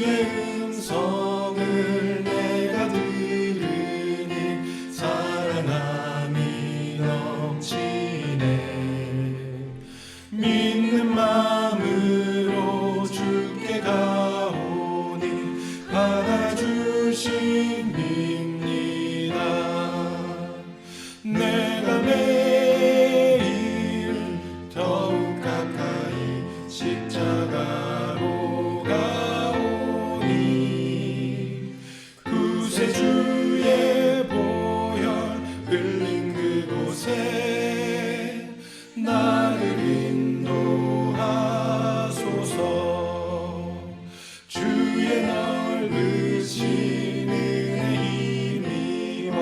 음성을 내가 들으니 사랑함이 넘치네. 믿는 마음으로 주께 가오니 받아주십니다. 내가 매일 더욱 가까이 십자가로 가오니 구세주의 보혈 흘린 그곳에 나를 인도하소서. 주의 넓으신 은혜 힘입어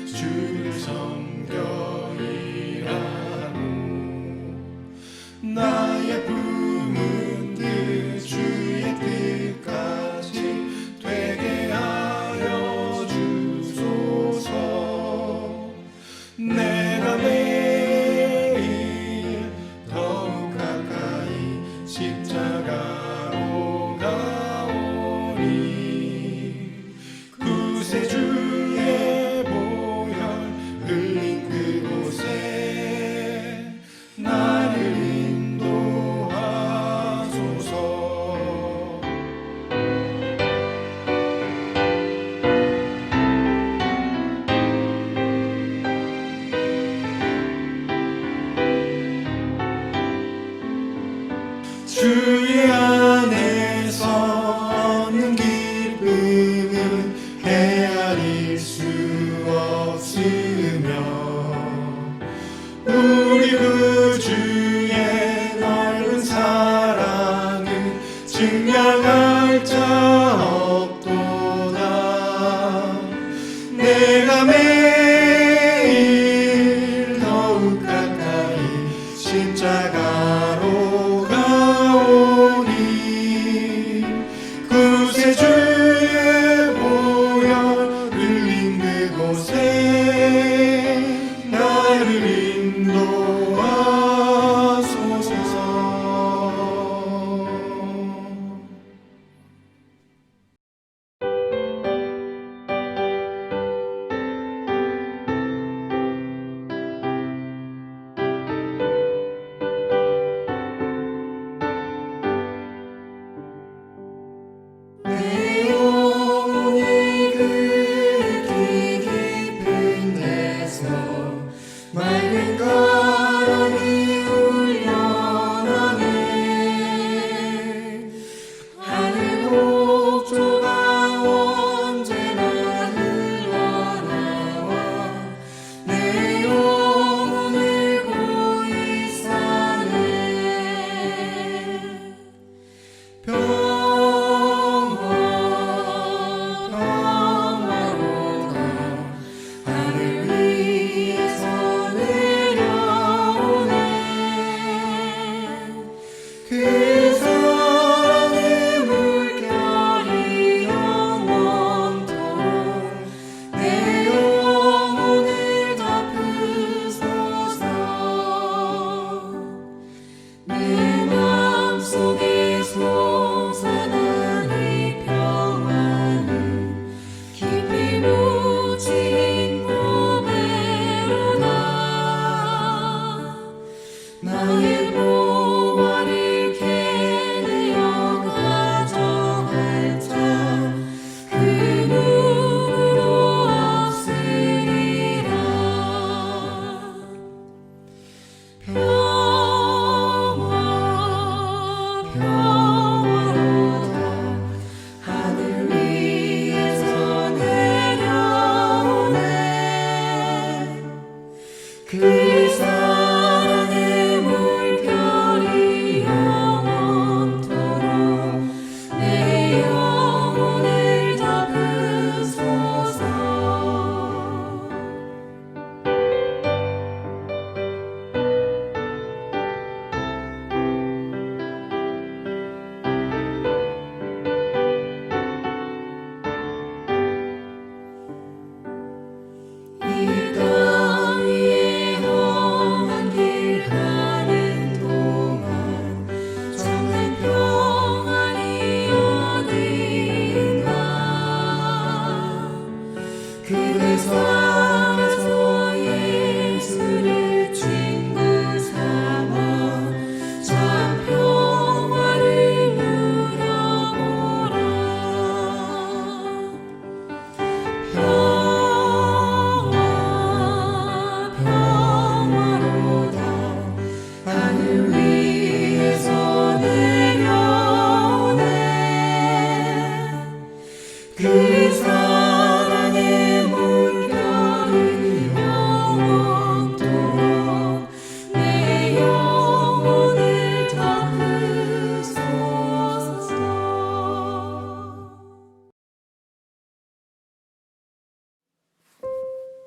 주를 섬겨 일하고 나의 품은 뜻 주의 뜻까지 되게 하여 주소서. 내가 매일 더욱 가까이 십자가로 가오니 구세주의 보혈 흘린 그곳에 나를 인도하소서. 주의 안에서 얻는 기쁨은 헤아릴 수 없으며 우리 구주의 넓은 사랑은 증량할 자 없도다. 내가 매일 더욱 가까이 십자가로 가오니 구세주의 보혈 흘린 그곳에 나를 인도하소서. 내 영혼이 그리 깊은 데서 맑은 바람이 울려나네. 하늘 곡조가 언제나 흘러나와 내 영혼을 고이 싸네. 평화로다 하늘 위에서 내려오네. 그 사랑의 물결이 영원토록 내 영혼을 덮으소서. 내 마음속에 솟아난 이 평안은 깊이 묻힌 고배로다. 나의 보화를 캐내어 가져갈 자 그 누구도 없으리라. 평화로다 하늘 위에서 내려오네. 그 사랑의 물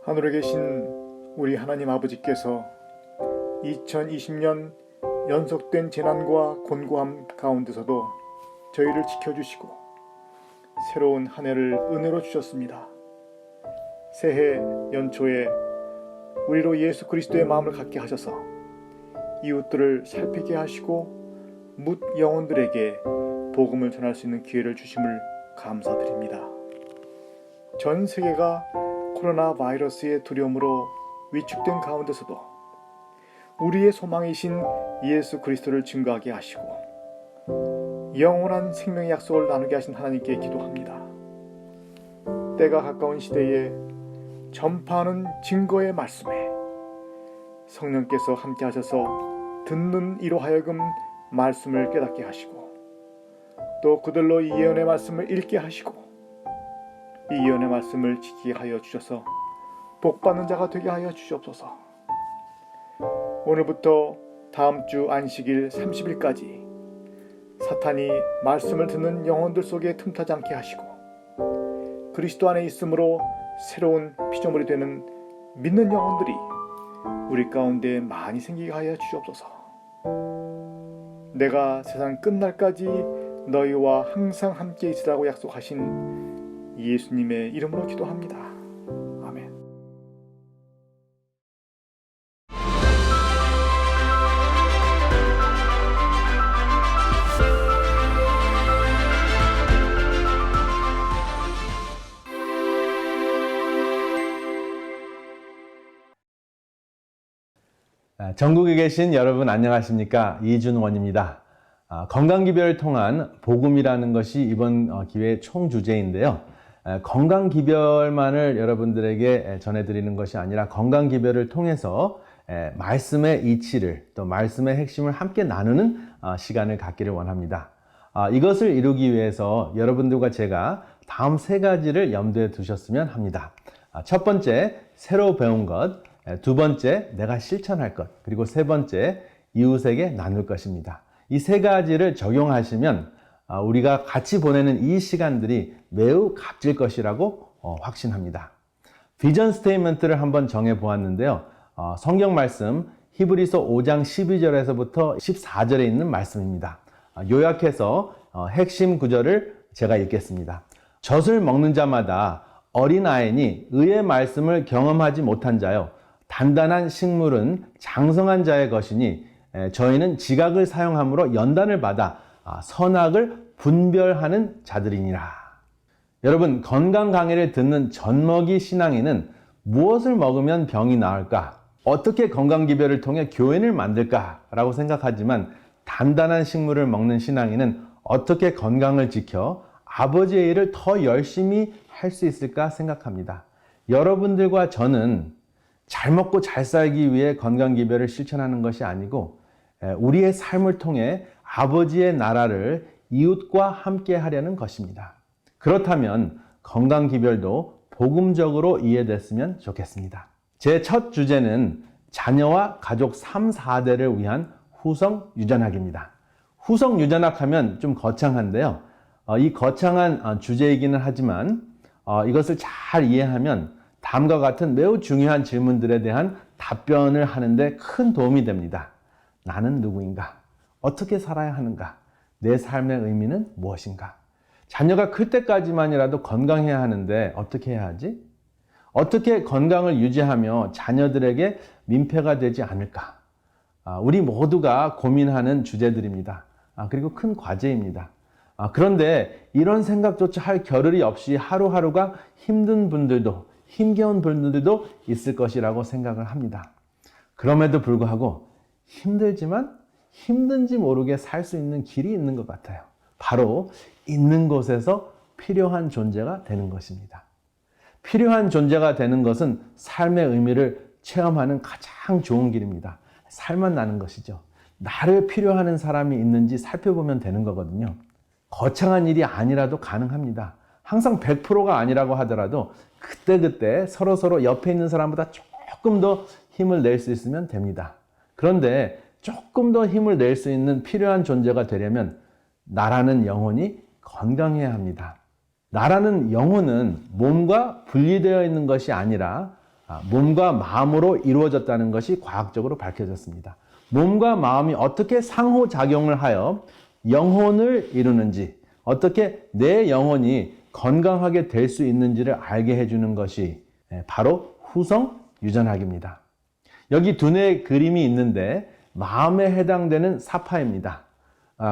하늘에 계신 우리 하나님 아버지께서 2020년 연속된 재난과 곤고함 가운데서도 저희를 지켜주시고 새로운 한 해를 은혜로 주셨습니다. 새해 연초에 우리로 예수 그리스도의 마음을 갖게 하셔서 이웃들을 살피게 하시고 뭇 영혼들에게 복음을 전할 수 있는 기회를 주심을 감사드립니다. 전 세계가 코로나 바이러스의 두려움으로 위축된 가운데서도 우리의 소망이신 예수 그리스도를 증거하게 하시고 영원한 생명의 약속을 나누게 하신 하나님께 기도합니다. 때가 가까운 시대에 전파하는 증거의 말씀에 성령께서 함께 하셔서 듣는 이로 하여금 말씀을 깨닫게 하시고 또 그들로 이 예언의 말씀을 읽게 하시고 이 예언의 말씀을 지키게 하여 주셔서 복받는 자가 되게 하여 주시옵소서. 오늘부터 다음 주 안식일 30일까지 사탄이 말씀을 듣는 영혼들 속에 틈타지 않게 하시고 그리스도 안에 있으므로 새로운 피조물이 되는 믿는 영혼들이 우리 가운데 많이 생기게 하여 주시옵소서. 내가 세상 끝날까지 너희와 항상 함께 있으라고 약속하신 예수님의 이름으로 기도합니다. 아멘. 전국에 계신 여러분 안녕하십니까? 이준원입니다. 건강기별을 통한 복음이라는 것이 이번 기회의 총주제인데요. 건강기별만을 여러분들에게 전해드리는 것이 아니라 건강기별을 통해서 말씀의 이치를 또 말씀의 핵심을 함께 나누는 시간을 갖기를 원합니다. 이것을 이루기 위해서 여러분들과 제가 다음 세 가지를 염두에 두셨으면 합니다. 첫 번째, 새로 배운 것. 두 번째, 내가 실천할 것. 그리고 세 번째, 이웃에게 나눌 것입니다. 이 세 가지를 적용하시면 우리가 같이 보내는 이 시간들이 매우 값질 것이라고 확신합니다. 비전 스테이트먼트를 한번 정해 보았는데요. 성경 말씀 히브리서 5장 12절에서부터 14절에 있는 말씀입니다. 요약해서 핵심 구절을 제가 읽겠습니다. 젖을 먹는 자마다 어린아이니 의의 말씀을 경험하지 못한 자요. 단단한 식물은 장성한 자의 것이니 저희는 지각을 사용함으로 연단을 받아 선악을 분별하는 자들이니라. 여러분, 건강 강의를 듣는 젖먹이 신앙인은 무엇을 먹으면 병이 나을까? 어떻게 건강기별을 통해 교인을 만들까? 라고 생각하지만 단단한 식물을 먹는 신앙인은 어떻게 건강을 지켜 아버지의 일을 더 열심히 할 수 있을까 생각합니다. 여러분들과 저는 잘 먹고 잘 살기 위해 건강기별을 실천하는 것이 아니고 우리의 삶을 통해 아버지의 나라를 이웃과 함께 하려는 것입니다. 그렇다면 건강기별도 복음적으로 이해됐으면 좋겠습니다. 제 첫 주제는 자녀와 가족 3, 4대를 위한 후성유전학입니다. 후성유전학 하면 좀 거창한데요. 이 거창한 주제이기는 하지만 이것을 잘 이해하면 다음과 같은 매우 중요한 질문들에 대한 답변을 하는데 큰 도움이 됩니다. 나는 누구인가? 어떻게 살아야 하는가? 내 삶의 의미는 무엇인가? 자녀가 클 때까지만이라도 건강해야 하는데 어떻게 해야 하지? 어떻게 건강을 유지하며 자녀들에게 민폐가 되지 않을까? 우리 모두가 고민하는 주제들입니다. 그리고 큰 과제입니다. 그런데 이런 생각조차 할 겨를이 없이 하루하루가 힘든 분들도 힘겨운 분들도 있을 것이라고 생각을 합니다. 그럼에도 불구하고 힘들지만 힘든지 모르게 살 수 있는 길이 있는 것 같아요. 바로 있는 곳에서 필요한 존재가 되는 것입니다. 필요한 존재가 되는 것은 삶의 의미를 체험하는 가장 좋은 길입니다. 살만 나는 것이죠. 나를 필요하는 사람이 있는지 살펴보면 되는 거거든요. 거창한 일이 아니라도 가능합니다. 항상 100%가 아니라고 하더라도 그때그때 서로서로 옆에 있는 사람보다 조금 더 힘을 낼 수 있으면 됩니다. 그런데 조금 더 힘을 낼 수 있는 필요한 존재가 되려면 나라는 영혼이 건강해야 합니다. 나라는 영혼은 몸과 분리되어 있는 것이 아니라 몸과 마음으로 이루어졌다는 것이 과학적으로 밝혀졌습니다. 몸과 마음이 어떻게 상호작용을 하여 영혼을 이루는지, 어떻게 내 영혼이 건강하게 될 수 있는지를 알게 해주는 것이 바로 후성 유전학입니다. 여기 두뇌의 그림이 있는데 마음에 해당되는 사파입니다.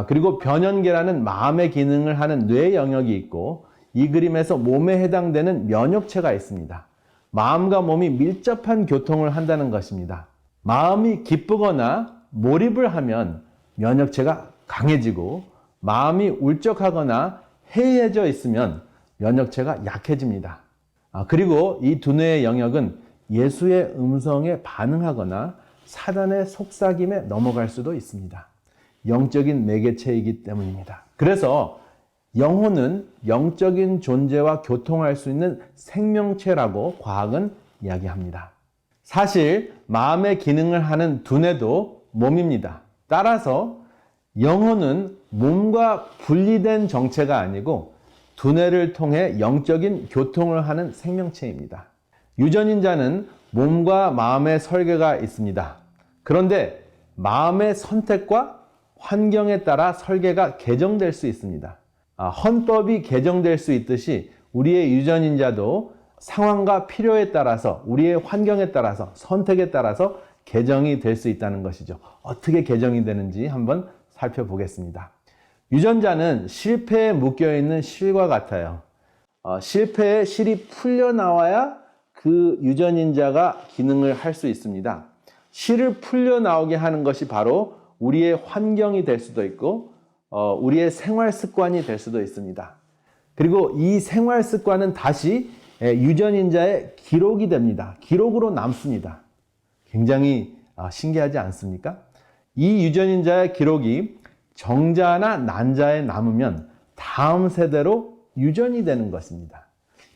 그리고 변연계라는 마음의 기능을 하는 뇌 영역이 있고, 이 그림에서 몸에 해당되는 면역체가 있습니다. 마음과 몸이 밀접한 교통을 한다는 것입니다. 마음이 기쁘거나 몰입을 하면 면역체가 강해지고, 마음이 울적하거나 해이해져 있으면 면역체가 약해집니다. 그리고 이 두뇌의 영역은 예수의 음성에 반응하거나 사단의 속삭임에 넘어갈 수도 있습니다. 영적인 매개체이기 때문입니다. 그래서 영혼은 영적인 존재와 교통할 수 있는 생명체라고 과학은 이야기합니다. 사실 마음의 기능을 하는 두뇌도 몸입니다. 따라서 영혼은 몸과 분리된 정체가 아니고 두뇌를 통해 영적인 교통을 하는 생명체입니다. 유전인자는 몸과 마음의 설계가 있습니다. 그런데 마음의 선택과 환경에 따라 설계가 개정될 수 있습니다. 헌법이 개정될 수 있듯이 우리의 유전인자도 상황과 필요에 따라서, 우리의 환경에 따라서, 선택에 따라서 개정이 될 수 있다는 것이죠. 어떻게 개정이 되는지 한번 살펴보겠습니다. 유전자는 실패에 묶여있는 실과 같아요. 실패에 실이 풀려나와야 그 유전인자가 기능을 할 수 있습니다. 실을 풀려나오게 하는 것이 바로 우리의 환경이 될 수도 있고, 우리의 생활 습관이 될 수도 있습니다. 그리고 이 생활 습관은 다시 유전인자의 기록이 됩니다. 기록으로 남습니다. 굉장히 신기하지 않습니까? 이 유전인자의 기록이 정자나 난자에 남으면 다음 세대로 유전이 되는 것입니다.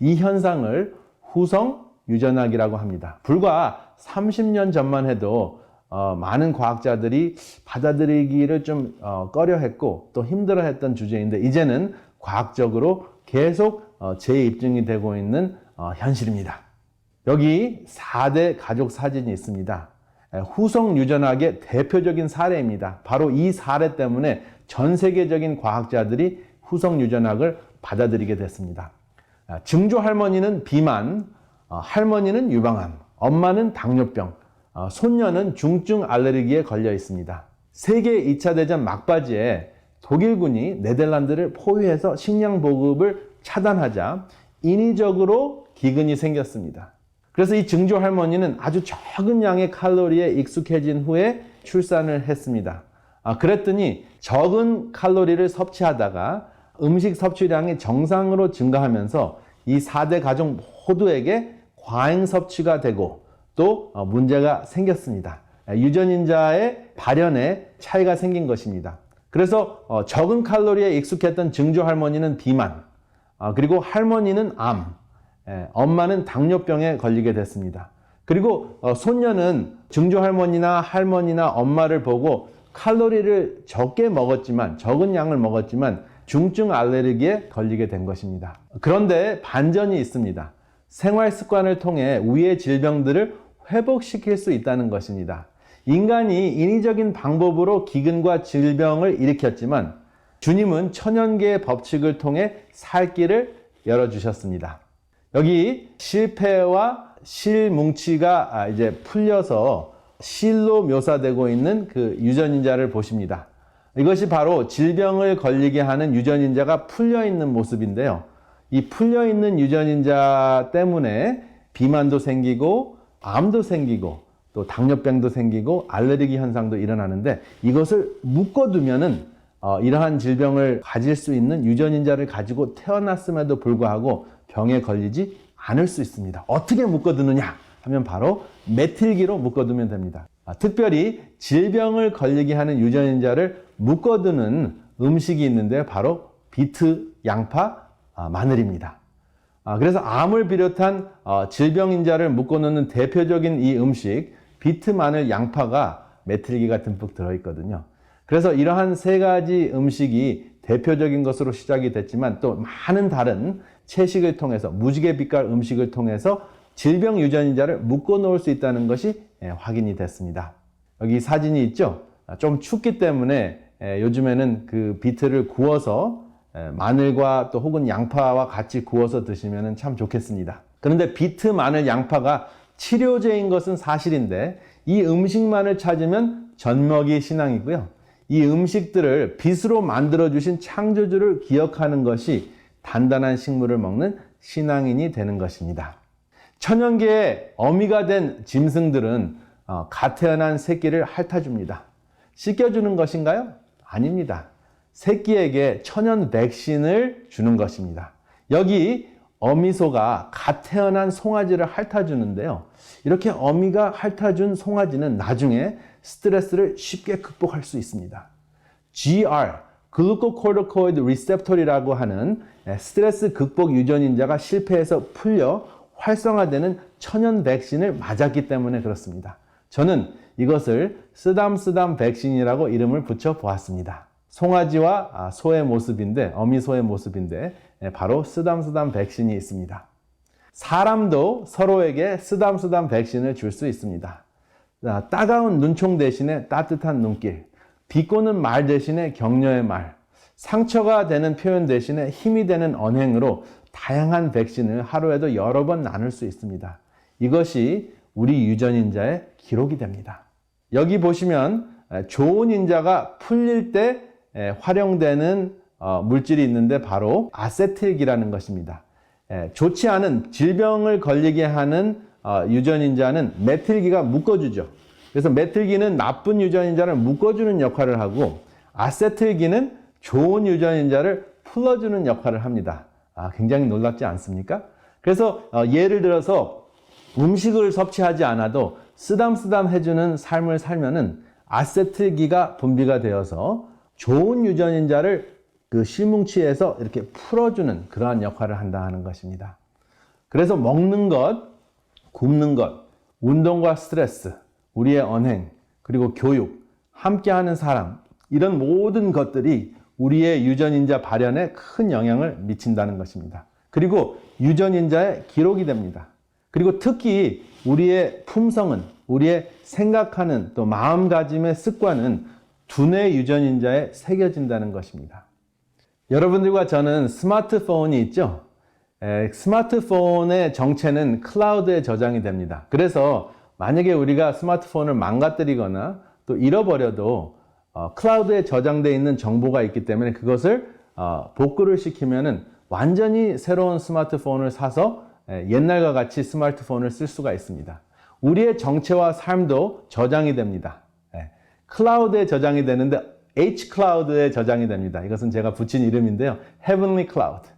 이 현상을 후성 유전학이라고 합니다. 불과 30년 전만 해도 많은 과학자들이 받아들이기를 좀 꺼려했고 또 힘들어했던 주제인데, 이제는 과학적으로 계속 재입증이 되고 있는 현실입니다. 여기 4대 가족 사진이 있습니다. 후성 유전학의 대표적인 사례입니다. 바로 이 사례 때문에 전 세계적인 과학자들이 후성 유전학을 받아들이게 됐습니다. 증조 할머니는 비만, 할머니는 유방암, 엄마는 당뇨병, 손녀는 중증 알레르기에 걸려 있습니다. 세계 2차 대전 막바지에 독일군이 네덜란드를 포위해서 식량 보급을 차단하자 인위적으로 기근이 생겼습니다. 그래서 이 증조 할머니는 아주 적은 양의 칼로리에 익숙해진 후에 출산을 했습니다. 그랬더니 적은 칼로리를 섭취하다가 음식 섭취량이 정상으로 증가하면서 이 4대 가족 모두에게 과잉 섭취가 되고 또 문제가 생겼습니다. 유전인자의 발현에 차이가 생긴 것입니다. 그래서 적은 칼로리에 익숙했던 증조 할머니는 비만, 그리고 할머니는 암, 엄마는 당뇨병에 걸리게 됐습니다. 그리고 손녀는 증조 할머니나 엄마를 보고 칼로리를 적게 먹었지만, 적은 양을 먹었지만 중증 알레르기에 걸리게 된 것입니다. 그런데 반전이 있습니다. 생활 습관을 통해 위의 질병들을 회복시킬 수 있다는 것입니다. 인간이 인위적인 방법으로 기근과 질병을 일으켰지만 주님은 천연계의 법칙을 통해 살 길을 열어주셨습니다. 여기 실패와 실뭉치가 이제 풀려서 실로 묘사되고 있는 그 유전인자를 보십니다. 이것이 바로 질병을 걸리게 하는 유전인자가 풀려있는 모습인데요. 이 풀려있는 유전인자 때문에 비만도 생기고 암도 생기고 또 당뇨병도 생기고 알레르기 현상도 일어나는데, 이것을 묶어두면은 이러한 질병을 가질 수 있는 유전인자를 가지고 태어났음에도 불구하고 병에 걸리지 않을 수 있습니다. 어떻게 묶어두느냐 하면 바로 메틸기로 묶어두면 됩니다. 특별히 질병을 걸리게 하는 유전인자를 묶어두는 음식이 있는데 바로 비트, 양파, 마늘입니다. 그래서 암을 비롯한 질병인자를 묶어놓는 대표적인 이 음식 비트, 마늘, 양파가 메틸기가 듬뿍 들어있거든요. 그래서 이러한 세 가지 음식이 대표적인 것으로 시작이 됐지만 또 많은 다른 채식을 통해서, 무지개 빛깔 음식을 통해서 질병 유전인자를 묶어 놓을 수 있다는 것이 확인이 됐습니다. 여기 사진이 있죠? 좀 춥기 때문에 요즘에는 그 비트를 구워서 마늘과 또 혹은 양파와 같이 구워서 드시면 참 좋겠습니다. 그런데 비트, 마늘, 양파가 치료제인 것은 사실인데 이 음식만을 찾으면 젖먹이 신앙이고요. 이 음식들을 빛으로 만들어주신 창조주를 기억하는 것이 단단한 식물을 먹는 신앙인이 되는 것입니다. 천연계의 어미가 된 짐승들은 갓 태어난 새끼를 핥아줍니다. 씻겨주는 것인가요? 아닙니다. 새끼에게 천연 백신을 주는 것입니다. 여기 어미소가 갓 태어난 송아지를 핥아주는데요. 이렇게 어미가 핥아준 송아지는 나중에 스트레스를 쉽게 극복할 수 있습니다. GR, 글루코코르티코이드 리셉터리라고 하는 스트레스 극복 유전인자가 실패해서 풀려 활성화되는 천연 백신을 맞았기 때문에 그렇습니다. 저는 이것을 쓰담쓰담 백신이라고 이름을 붙여 보았습니다. 송아지와 소의 모습인데, 어미소의 모습인데 바로 쓰담쓰담 백신이 있습니다. 사람도 서로에게 쓰담쓰담 백신을 줄 수 있습니다. 따가운 눈총 대신에 따뜻한 눈길, 비꼬는 말 대신에 격려의 말, 상처가 되는 표현 대신에 힘이 되는 언행으로 다양한 백신을 하루에도 여러 번 나눌 수 있습니다. 이것이 우리 유전인자의 기록이 됩니다. 여기 보시면 좋은 인자가 풀릴 때 활용되는 물질이 있는데 바로 아세틸기라는 것입니다. 좋지 않은 질병을 걸리게 하는 유전인자는 메틸기가 묶어주죠. 그래서 메틸기는 나쁜 유전인자를 묶어주는 역할을 하고 아세틸기는 좋은 유전인자를 풀어주는 역할을 합니다. 굉장히 놀랍지 않습니까? 그래서 예를 들어서 음식을 섭취하지 않아도 쓰담쓰담 해주는 삶을 살면은 아세틸기가 분비가 되어서 좋은 유전인자를 그 실뭉치에서 이렇게 풀어주는 그러한 역할을 한다 하는 것입니다. 그래서 먹는 것, 굶는 것, 운동과 스트레스, 우리의 언행, 그리고 교육, 함께하는 사람, 이런 모든 것들이 우리의 유전인자 발현에 큰 영향을 미친다는 것입니다. 그리고 유전인자의 기록이 됩니다. 그리고 특히 우리의 품성은, 우리의 생각하는 또 마음가짐의 습관은 두뇌 유전인자에 새겨진다는 것입니다. 여러분들과 저는 스마트폰이 있죠? 스마트폰의 정체는 클라우드에 저장이 됩니다. 그래서 만약에 우리가 스마트폰을 망가뜨리거나 또 잃어버려도 클라우드에 저장되어 있는 정보가 있기 때문에 그것을 복구를 시키면은 완전히 새로운 스마트폰을 사서 옛날과 같이 스마트폰을 쓸 수가 있습니다. 우리의 정체와 삶도 저장이 됩니다. 클라우드에 저장이 되는데 H클라우드에 저장이 됩니다. 이것은 제가 붙인 이름인데요. Heavenly Cloud.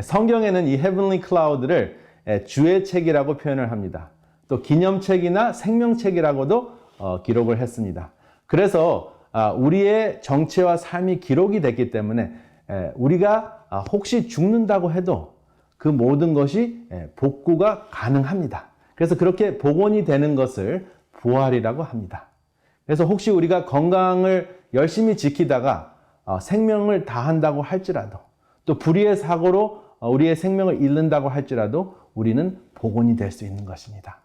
성경에는 이 Heavenly Cloud를 주의 책이라고 표현을 합니다. 또 기념책이나 생명책이라고도 기록을 했습니다. 그래서 우리의 정체와 삶이 기록이 됐기 때문에 우리가 혹시 죽는다고 해도 그 모든 것이 복구가 가능합니다. 그래서 그렇게 복원이 되는 것을 부활이라고 합니다. 그래서 혹시 우리가 건강을 열심히 지키다가 생명을 다한다고 할지라도 또 불의의 사고로 우리의 생명을 잃는다고 할지라도 우리는 복원이 될 수 있는 것입니다.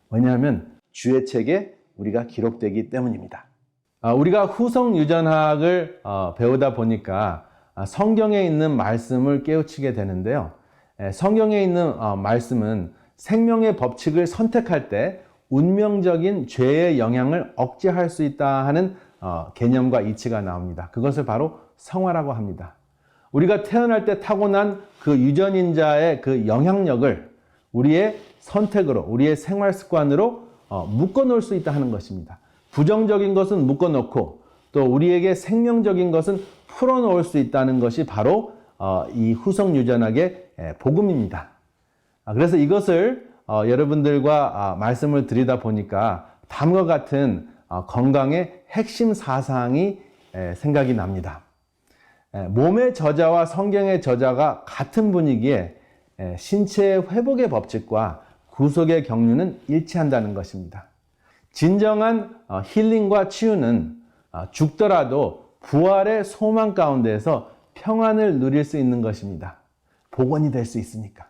왜냐하면 주의 책에 우리가 기록되기 때문입니다. 우리가 후성 유전학을 배우다 보니까 성경에 있는 말씀을 깨우치게 되는데요. 성경에 있는 말씀은 생명의 법칙을 선택할 때 운명적인 죄의 영향을 억제할 수 있다 하는 개념과 이치가 나옵니다. 그것을 바로 성화라고 합니다. 우리가 태어날 때 타고난 그 유전인자의 그 영향력을 우리의 선택으로, 우리의 생활 습관으로 묶어 놓을 수 있다 하는 것입니다. 부정적인 것은 묶어 놓고 또 우리에게 생명적인 것은 풀어 놓을 수 있다는 것이 바로 이 후성 유전학의 복음입니다. 그래서 이것을 여러분들과 말씀을 드리다 보니까 다음과 같은 건강의 핵심 사상이 생각이 납니다. 몸의 저자와 성경의 저자가 같은 분이기에 신체의 회복의 법칙과 구속의 경륜은 일치한다는 것입니다. 진정한 힐링과 치유는 죽더라도 부활의 소망 가운데에서 평안을 누릴 수 있는 것입니다. 복원이 될 수 있으니까.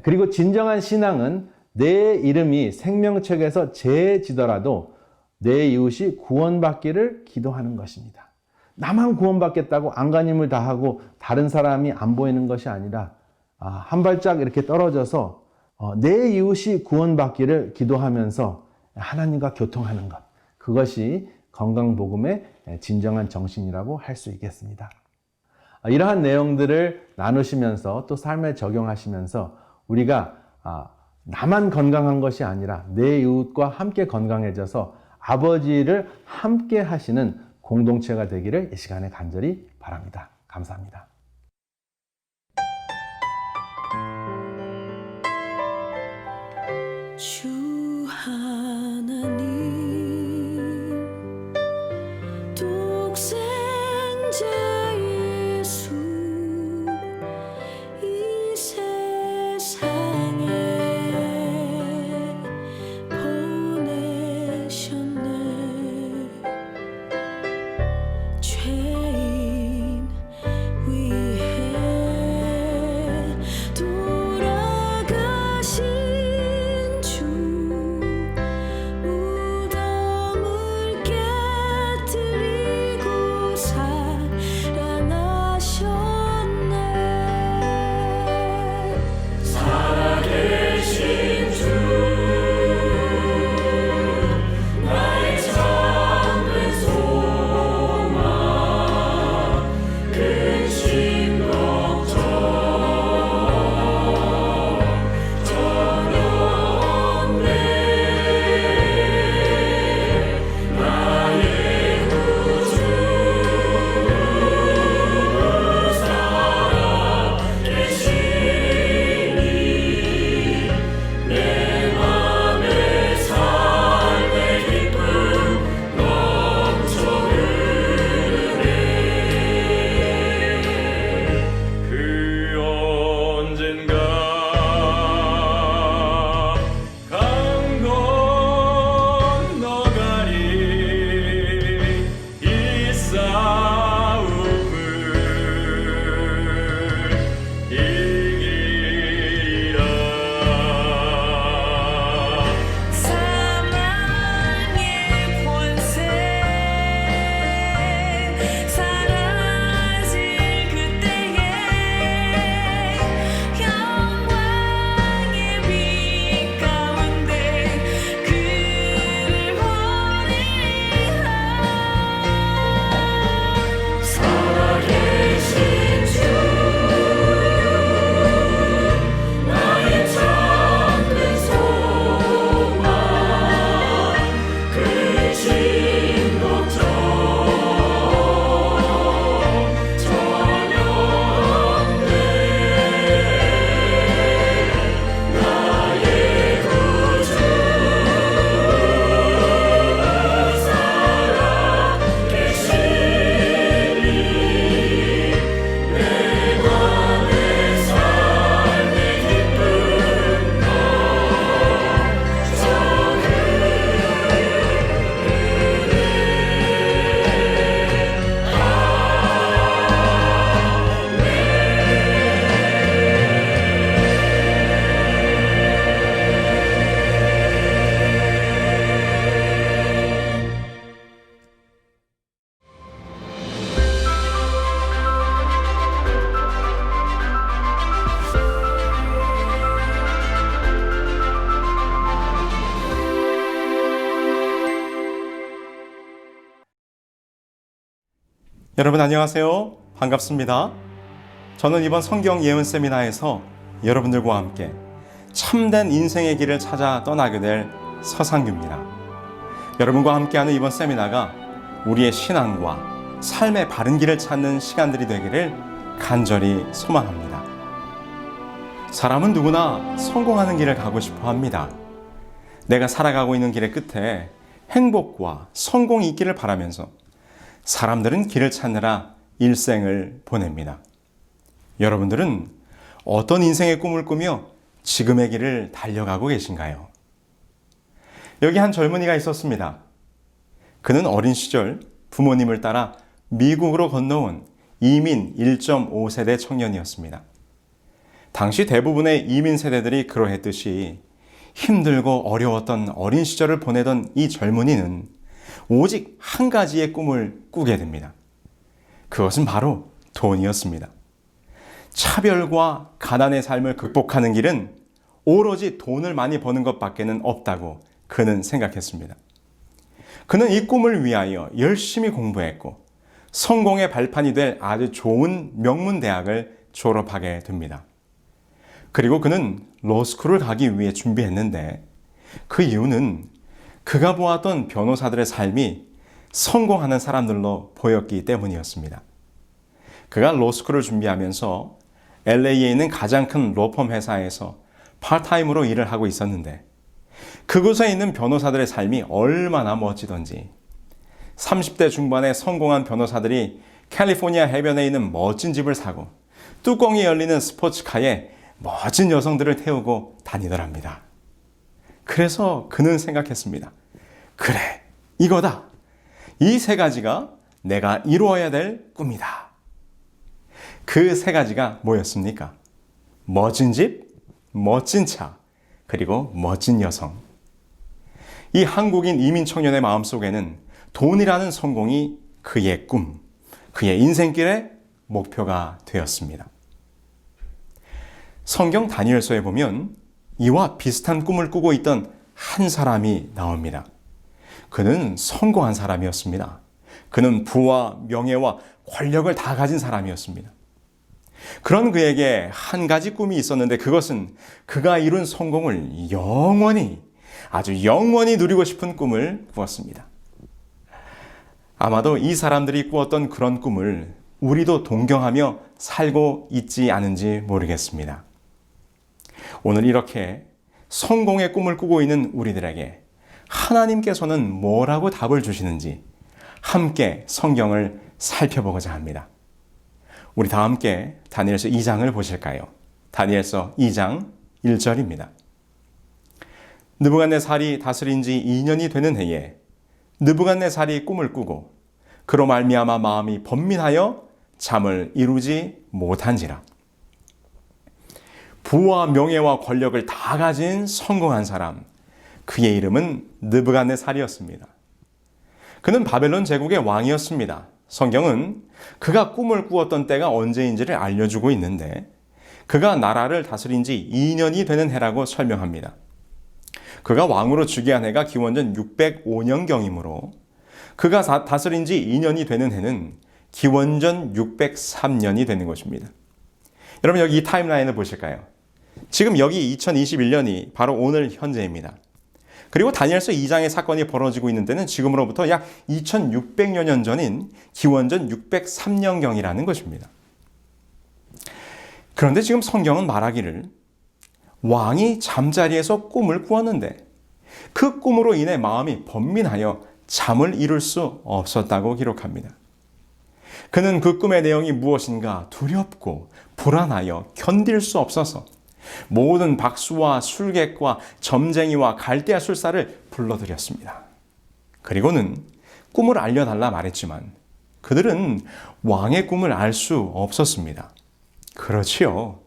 그리고 진정한 신앙은 내 이름이 생명책에서 제지더라도 내 이웃이 구원받기를 기도하는 것입니다. 나만 구원받겠다고 안간힘을 다하고 다른 사람이 안 보이는 것이 아니라 한 발짝 이렇게 떨어져서 내 이웃이 구원받기를 기도하면서 하나님과 교통하는 것, 그것이 건강복음의 진정한 정신이라고 할 수 있겠습니다. 이러한 내용들을 나누시면서 또 삶에 적용하시면서 우리가 나만 건강한 것이 아니라 내 이웃과 함께 건강해져서 아버지를 함께 하시는 공동체가 되기를 이 시간에 간절히 바랍니다. 감사합니다. 주 하나님 독생자 예수 이 세상에 보내셨네. 죄인 위해 돌아가신 주 무덤을 깨뜨리고 살아나셨네. 살아계신 주 나의 참된 소망 근심 걱정 전혀 없네. 나의 구주 살아계시니 내 맘에 삶의 기쁨 넘쳐 흐르네. 그 언젠가 강 건너가리 이 싸움을 이기리라. 사망의 권세 사라질 그때에 영광의 빛 가운데 그를 보리라. 살아계신 주 나의 참된 소망 근심 걱정 전혀 없네. 나의 구주 살아계시니 내 맘에 삶의 기쁨 넘쳐 여러분 안녕하세요. 반갑습니다. 저는 이번 성경 예언 세미나에서 여러분들과 함께 참된 인생의 길을 찾아 떠나게 될 서상규입니다. 여러분과 함께하는 이번 세미나가 우리의 신앙과 삶의 바른 길을 찾는 시간들이 되기를 간절히 소망합니다. 사람은 누구나 성공하는 길을 가고 싶어 합니다. 내가 살아가고 있는 길의 끝에 행복과 성공이 있기를 바라면서 사람들은 길을 찾느라 일생을 보냅니다. 여러분들은 어떤 인생의 꿈을 꾸며 지금의 길을 달려가고 계신가요? 여기 한 젊은이가 있었습니다. 그는 어린 시절 부모님을 따라 미국으로 건너온 이민 1.5세대 청년이었습니다. 당시 대부분의 이민 세대들이 그러했듯이 힘들고 어려웠던 어린 시절을 보내던 이 젊은이는 오직 한 가지의 꿈을 꾸게 됩니다. 그것은 바로 돈이었습니다. 차별과 가난의 삶을 극복하는 길은 오로지 돈을 많이 버는 것밖에는 없다고 그는 생각했습니다. 그는 이 꿈을 위하여 열심히 공부했고 성공의 발판이 될 아주 좋은 명문대학을 졸업하게 됩니다. 그리고 그는 로스쿨을 가기 위해 준비했는데 그 이유는 그가 보았던 변호사들의 삶이 성공하는 사람들로 보였기 때문이었습니다. 그가 로스쿨을 준비하면서 LA에 있는 가장 큰 로펌 회사에서 파트타임으로 일을 하고 있었는데 그곳에 있는 변호사들의 삶이 얼마나 멋지던지 30대 중반의 성공한 변호사들이 캘리포니아 해변에 있는 멋진 집을 사고 뚜껑이 열리는 스포츠카에 멋진 여성들을 태우고 다니더랍니다. 그래서 그는 생각했습니다. 그래, 이거다. 이 세 가지가 내가 이루어야 될 꿈이다. 그 세 가지가 뭐였습니까? 멋진 집, 멋진 차, 그리고 멋진 여성. 이 한국인 이민 청년의 마음속에는 돈이라는 성공이 그의 꿈, 그의 인생길의 목표가 되었습니다. 성경 다니엘서에 보면 이와 비슷한 꿈을 꾸고 있던 한 사람이 나옵니다. 그는 성공한 사람이었습니다. 그는 부와 명예와 권력을 다 가진 사람이었습니다. 그런 그에게 한 가지 꿈이 있었는데 그것은 그가 이룬 성공을 영원히, 아주 영원히 누리고 싶은 꿈을 꾸었습니다. 아마도 이 사람들이 꾸었던 그런 꿈을 우리도 동경하며 살고 있지 않은지 모르겠습니다. 오늘 이렇게 성공의 꿈을 꾸고 있는 우리들에게 하나님께서는 뭐라고 답을 주시는지 함께 성경을 살펴보고자 합니다. 우리 다 함께 다니엘서 2장을 보실까요? 다니엘서 2장 1절입니다. 느부갓네살이 다스린 지 2년이 되는 해에 느부갓네살이 꿈을 꾸고 그로 말미암아 마음이 번민하여 잠을 이루지 못한지라. 부와 명예와 권력을 다 가진 성공한 사람, 그의 이름은 느부갓네살이었습니다. 그는 바벨론 제국의 왕이었습니다. 성경은 그가 꿈을 꾸었던 때가 언제인지를 알려주고 있는데 그가 나라를 다스린 지 2년이 되는 해라고 설명합니다. 그가 왕으로 즉위한 해가 기원전 605년경이므로 그가 다스린 지 2년이 되는 해는 기원전 603년이 되는 것입니다. 여러분 여기 이 타임라인을 보실까요? 지금 여기 2021년이 바로 오늘 현재입니다. 그리고 다니엘서 2장의 사건이 벌어지고 있는 때는 지금으로부터 약 2600여 년 전인 기원전 603년경이라는 것입니다. 그런데 지금 성경은 말하기를 왕이 잠자리에서 꿈을 꾸었는데 그 꿈으로 인해 마음이 번민하여 잠을 이룰 수 없었다고 기록합니다. 그는 그 꿈의 내용이 무엇인가 두렵고 불안하여 견딜 수 없어서 모든 박수와 술객과 점쟁이와 갈대아 술사를 불러들였습니다. 그리고는 꿈을 알려달라 말했지만 그들은 왕의 꿈을 알 수 없었습니다. 그렇지요.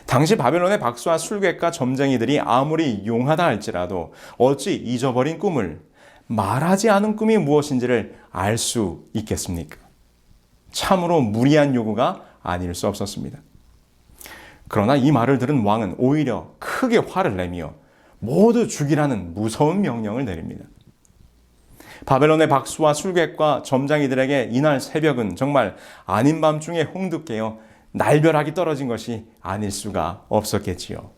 당시 바벨론의 박수와 술객과 점쟁이들이 아무리 용하다 할지라도 어찌 잊어버린 꿈을, 말하지 않은 꿈이 무엇인지를 알 수 있겠습니까? 참으로 무리한 요구가 아닐 수 없었습니다. 그러나 이 말을 들은 왕은 오히려 크게 화를 내며 모두 죽이라는 무서운 명령을 내립니다. 바벨론의 박수와 술객과 점장이들에게 이날 새벽은 정말 아닌 밤중에 홍두 깨어 날벼락이 떨어진 것이 아닐 수가 없었겠지요.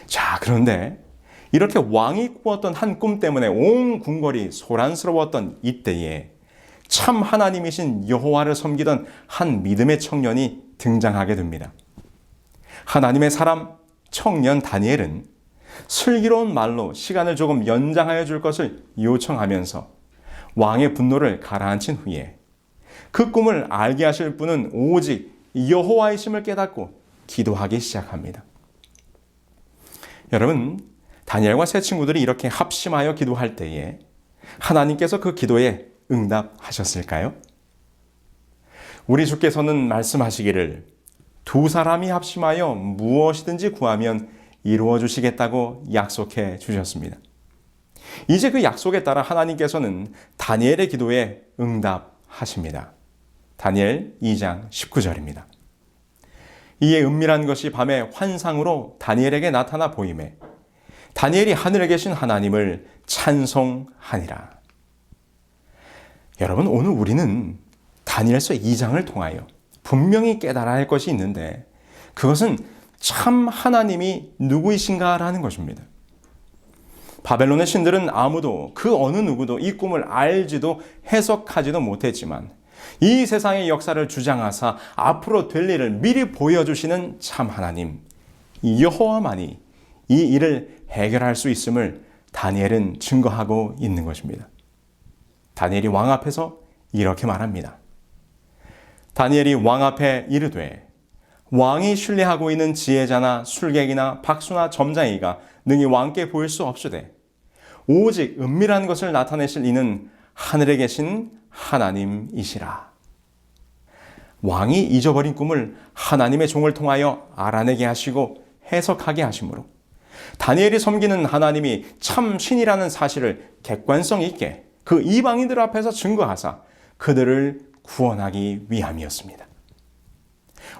자, 그런데 이렇게 왕이 꾸었던 한 꿈 때문에 온 궁궐이 소란스러웠던 이때에 참 하나님이신 여호와를 섬기던 한 믿음의 청년이 등장하게 됩니다. 하나님의 사람 청년 다니엘은 슬기로운 말로 시간을 조금 연장하여 줄 것을 요청하면서 왕의 분노를 가라앉힌 후에 그 꿈을 알게 하실 분은 오직 여호와이심을 깨닫고 기도하기 시작합니다. 여러분, 다니엘과 세 친구들이 이렇게 합심하여 기도할 때에 하나님께서 그 기도에 응답하셨을까요? 우리 주께서는 말씀하시기를 두 사람이 합심하여 무엇이든지 구하면 이루어 주시겠다고 약속해 주셨습니다. 이제 그 약속에 따라 하나님께서는 다니엘의 기도에 응답하십니다. 다니엘 2장 19절입니다. 이에 은밀한 것이 밤에 환상으로 다니엘에게 나타나 보이매 다니엘이 하늘에 계신 하나님을 찬송하니라. 여러분, 오늘 우리는 다니엘서 2장을 통하여 분명히 깨달아야 할 것이 있는데 그것은 참 하나님이 누구이신가라는 것입니다. 바벨론의 신들은 아무도 그 어느 누구도 이 꿈을 알지도 해석하지도 못했지만 이 세상의 역사를 주장하사 앞으로 될 일을 미리 보여주시는 참 하나님 여호와만이 이 일을 해결할 수 있음을 다니엘은 증거하고 있는 것입니다. 다니엘이 왕 앞에서 이렇게 말합니다. 다니엘이 왕 앞에 이르되 왕이 신뢰하고 있는 지혜자나 술객이나 박수나 점장이가 능히 왕께 보일 수 없으되 오직 은밀한 것을 나타내실 이는 하늘에 계신 하나님이시라. 왕이 잊어버린 꿈을 하나님의 종을 통하여 알아내게 하시고 해석하게 하시므로 다니엘이 섬기는 하나님이 참 신이라는 사실을 객관성 있게 그 이방인들 앞에서 증거하사 그들을 구원하기 위함이었습니다.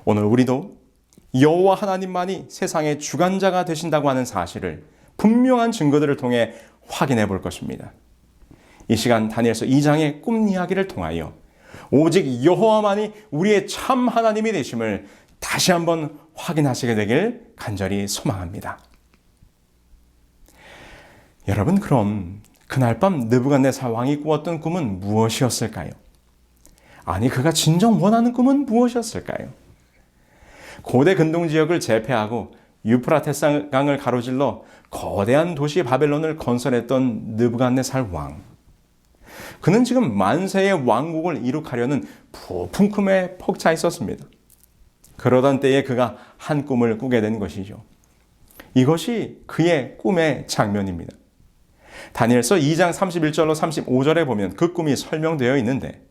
오늘 우리도 여호와 하나님만이 세상의 주관자가 되신다고 하는 사실을 분명한 증거들을 통해 확인해 볼 것입니다. 이 시간 다니엘서 2장의 꿈 이야기를 통하여 오직 여호와만이 우리의 참 하나님이 되심을 다시 한번 확인하시게 되길 간절히 소망합니다. 여러분, 그럼 그날 밤 느부갓네살 왕이 꾸었던 꿈은 무엇이었을까요? 아니, 그가 진정 원하는 꿈은 무엇이었을까요? 고대 근동 지역을 제패하고 유프라테스 강을 가로질러 거대한 도시 바벨론을 건설했던 느부갓네살 왕. 그는 지금 만세의 왕국을 이룩하려는 부푼 꿈에 벅차 있었습니다. 그러던 때에 그가 한 꿈을 꾸게 된 것이죠. 이것이 그의 꿈의 장면입니다. 다니엘서 2장 31절로 35절에 보면 그 꿈이 설명되어 있는데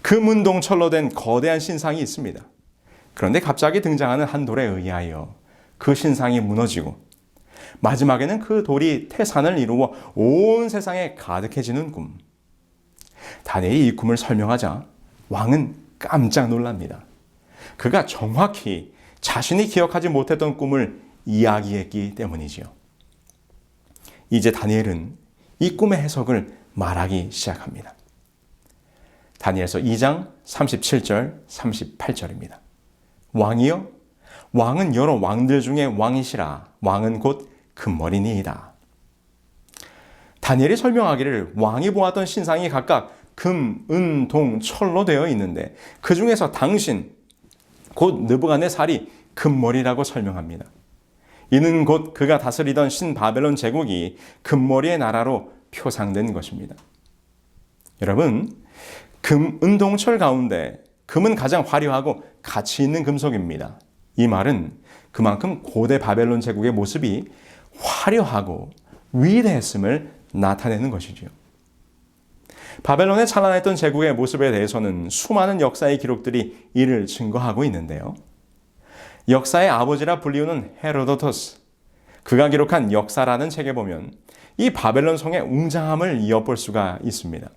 금은동철로 된 거대한 신상이 있습니다. 그런데 갑자기 등장하는 한 돌에 의하여 그 신상이 무너지고 마지막에는 그 돌이 태산을 이루어 온 세상에 가득해지는 꿈. 다니엘이 이 꿈을 설명하자 왕은 깜짝 놀랍니다. 그가 정확히 자신이 기억하지 못했던 꿈을 이야기했기 때문이지요. 이제 다니엘은 이 꿈의 해석을 말하기 시작합니다. 다니엘서 2장 37절, 38절입니다. 왕이여, 왕은 여러 왕들 중에 왕이시라. 왕은 곧 금머리니이다. 다니엘이 설명하기를 왕이 보았던 신상이 각각 금, 은, 동, 철로 되어 있는데 그 중에서 당신, 곧 느부갓네살이 금머리라고 설명합니다. 이는 곧 그가 다스리던 신바벨론 제국이 금머리의 나라로 표상된 것입니다. 여러분, 금, 은, 동, 철 가운데 금은 가장 화려하고 가치 있는 금속입니다. 이 말은 그만큼 고대 바벨론 제국의 모습이 화려하고 위대했음을 나타내는 것이지요. 바벨론에 찬란했던 제국의 모습에 대해서는 수많은 역사의 기록들이 이를 증거하고 있는데요. 역사의 아버지라 불리우는 헤로도토스, 그가 기록한 역사라는 책에 보면 이 바벨론 성의 웅장함을 엿볼 수가 있습니다.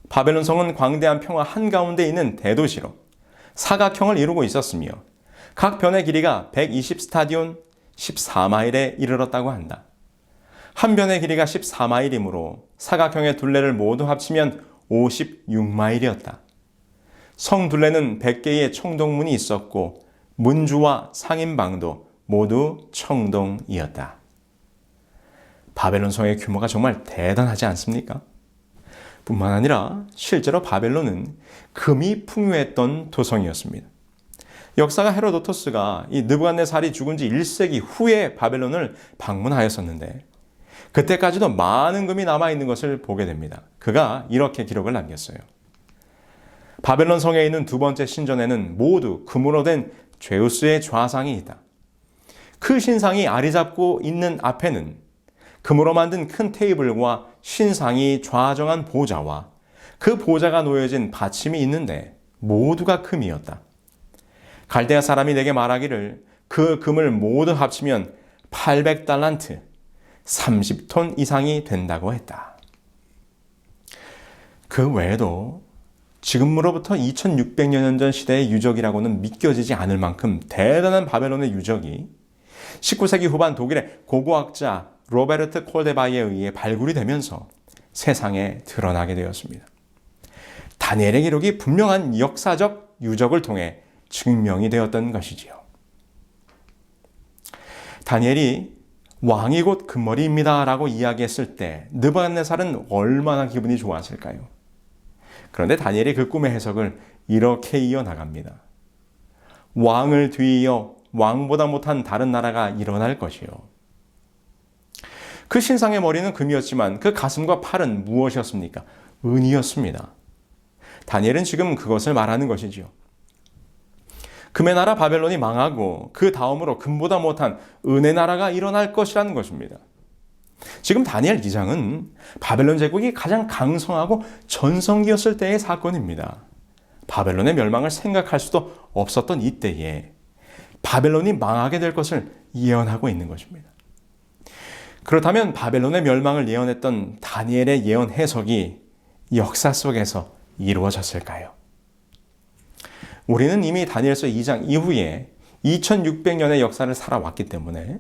바벨론 성은 광대한 평화 한가운데 있는 대도시로 사각형을 이루고 있었으며 각 변의 길이가 120스타디온 14마일에 이르렀다고 한다. 한 변의 길이가 14마일이므로 사각형의 둘레를 모두 합치면 56마일이었다. 성 둘레는 100개의 청동문이 있었고 문주와 상인방도 모두 청동이었다. 바벨론 성의 규모가 정말 대단하지 않습니까? 뿐만 아니라 실제로 바벨론은 금이 풍요했던 도성이었습니다. 역사가 헤로도토스가 이 느부갓네살이 죽은 지 1세기 후에 바벨론을 방문하였었는데 그때까지도 많은 금이 남아있는 것을 보게 됩니다. 그가 이렇게 기록을 남겼어요. 바벨론 성에 있는 두 번째 신전에는 모두 금으로 된 제우스의 좌상이 있다. 그 신상이 아리 잡고 있는 앞에는 금으로 만든 큰 테이블과 신상이 좌정한 보좌와 그 보좌가 놓여진 받침이 있는데 모두가 금이었다. 갈대아 사람이 내게 말하기를 그 금을 모두 합치면 800달란트, 30톤 이상이 된다고 했다. 그 외에도 지금으로부터 2600여 년 전 시대의 유적이라고는 믿겨지지 않을 만큼 대단한 바벨론의 유적이 19세기 후반 독일의 고고학자 로베르트 콜데바이에 의해 발굴이 되면서 세상에 드러나게 되었습니다. 다니엘의 기록이 분명한 역사적 유적을 통해 증명이 되었던 것이지요. 다니엘이 왕이 곧 금머리입니다 라고 이야기했을 때 느부갓네살은 얼마나 기분이 좋았을까요? 그런데 다니엘이 그 꿈의 해석을 이렇게 이어나갑니다. 왕을 뒤이어 왕보다 못한 다른 나라가 일어날 것이요. 그 신상의 머리는 금이었지만 그 가슴과 팔은 무엇이었습니까? 은이었습니다. 다니엘은 지금 그것을 말하는 것이지요. 금의 나라 바벨론이 망하고 그 다음으로 금보다 못한 은의 나라가 일어날 것이라는 것입니다. 지금 다니엘 2장은 바벨론 제국이 가장 강성하고 전성기였을 때의 사건입니다. 바벨론의 멸망을 생각할 수도 없었던 이때에 바벨론이 망하게 될 것을 예언하고 있는 것입니다. 그렇다면 바벨론의 멸망을 예언했던 다니엘의 예언 해석이 역사 속에서 이루어졌을까요? 우리는 이미 다니엘서 2장 이후에 2600년의 역사를 살아왔기 때문에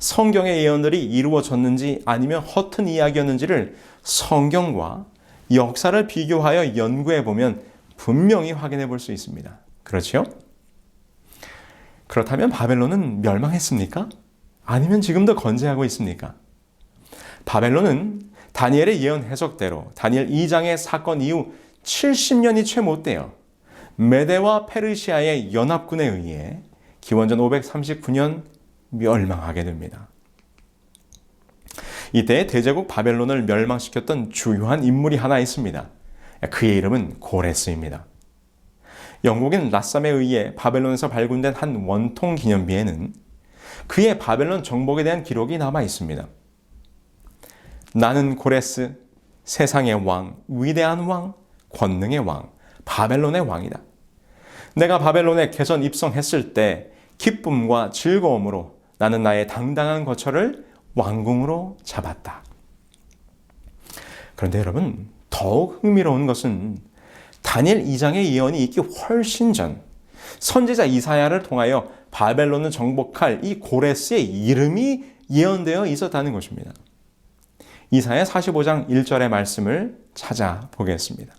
성경의 예언들이 이루어졌는지 아니면 허튼 이야기였는지를 성경과 역사를 비교하여 연구해 보면 분명히 확인해 볼 수 있습니다. 그렇죠? 그렇다면 바벨론은 멸망했습니까? 아니면 지금도 건재하고 있습니까? 바벨론은 다니엘의 예언 해석대로 다니엘 2장의 사건 이후 70년이 채 못 돼요. 메대와 페르시아의 연합군에 의해 기원전 539년 멸망하게 됩니다. 이때 대제국 바벨론을 멸망시켰던 주요한 인물이 하나 있습니다. 그의 이름은 고레스입니다. 영국인 라삼에 의해 바벨론에서 발굴된 한 원통 기념비에는 그의 바벨론 정복에 대한 기록이 남아 있습니다. 나는 고레스, 세상의 왕, 위대한 왕, 권능의 왕, 바벨론의 왕이다. 내가 바벨론에 개선 입성했을 때 기쁨과 즐거움으로 나는 나의 당당한 거처를 왕궁으로 잡았다. 그런데 여러분, 더욱 흥미로운 것은 다니엘 2장의 예언이 있기 훨씬 전 선지자 이사야를 통하여 바벨론을 정복할 이 고레스의 이름이 예언되어 있었다는 것입니다. 이사야 45장 1절의 말씀을 찾아보겠습니다.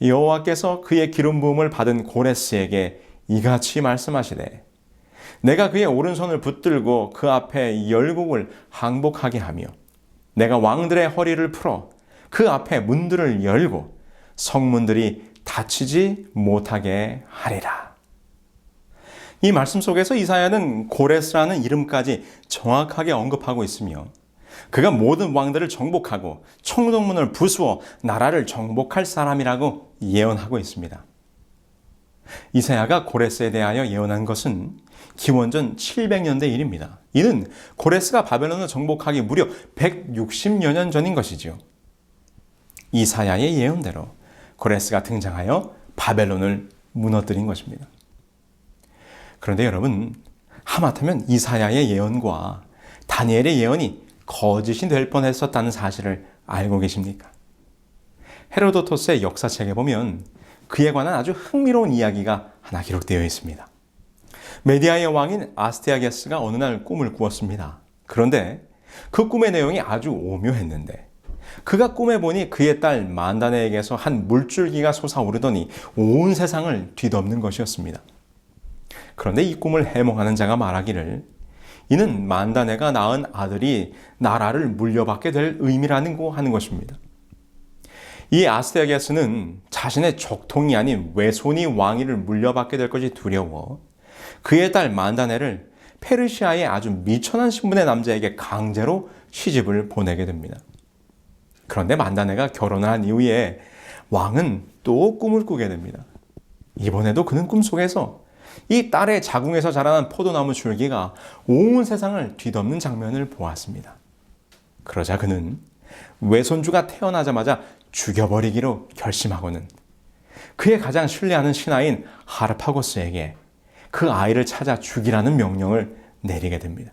여호와께서 그의 기름 부음을 받은 고레스에게 이같이 말씀하시되 내가 그의 오른손을 붙들고 그 앞에 열국을 항복하게 하며 내가 왕들의 허리를 풀어 그 앞에 문들을 열고 성문들이 닫히지 못하게 하리라. 이 말씀 속에서 이사야는 고레스라는 이름까지 정확하게 언급하고 있으며 그가 모든 왕들을 정복하고 청동문을 부수어 나라를 정복할 사람이라고 예언하고 있습니다. 이사야가 고레스에 대하여 예언한 것은 기원전 700년대 일입니다. 이는 고레스가 바벨론을 정복하기 무려 160여 년 전인 것이지요. 이사야의 예언대로 고레스가 등장하여 바벨론을 무너뜨린 것입니다. 그런데 여러분, 하마터면 이사야의 예언과 다니엘의 예언이 거짓이 될 뻔했었다는 사실을 알고 계십니까? 헤로도토스의 역사책에 보면 그에 관한 아주 흥미로운 이야기가 하나 기록되어 있습니다. 메디아의 왕인 아스테아게스가 어느 날 꿈을 꾸었습니다. 그런데 그 꿈의 내용이 아주 오묘했는데 그가 꿈에 보니 그의 딸 만다네에게서 한 물줄기가 솟아오르더니 온 세상을 뒤덮는 것이었습니다. 그런데 이 꿈을 해몽하는 자가 말하기를 이는 만다네가 낳은 아들이 나라를 물려받게 될 의미라는 하는 것입니다. 이 아스테아게스는 자신의 족통이 아닌 외손이 왕위를 물려받게 될 것이 두려워 그의 딸 만다네를 페르시아의 아주 미천한 신분의 남자에게 강제로 시집을 보내게 됩니다. 그런데 만다네가 결혼을 한 이후에 왕은 또 꿈을 꾸게 됩니다. 이번에도 그는 꿈속에서 이 딸의 자궁에서 자라난 포도나무 줄기가 온 세상을 뒤덮는 장면을 보았습니다. 그러자 그는 외손주가 태어나자마자 죽여버리기로 결심하고는 그의 가장 신뢰하는 신하인 하르파고스에게 그 아이를 찾아 죽이라는 명령을 내리게 됩니다.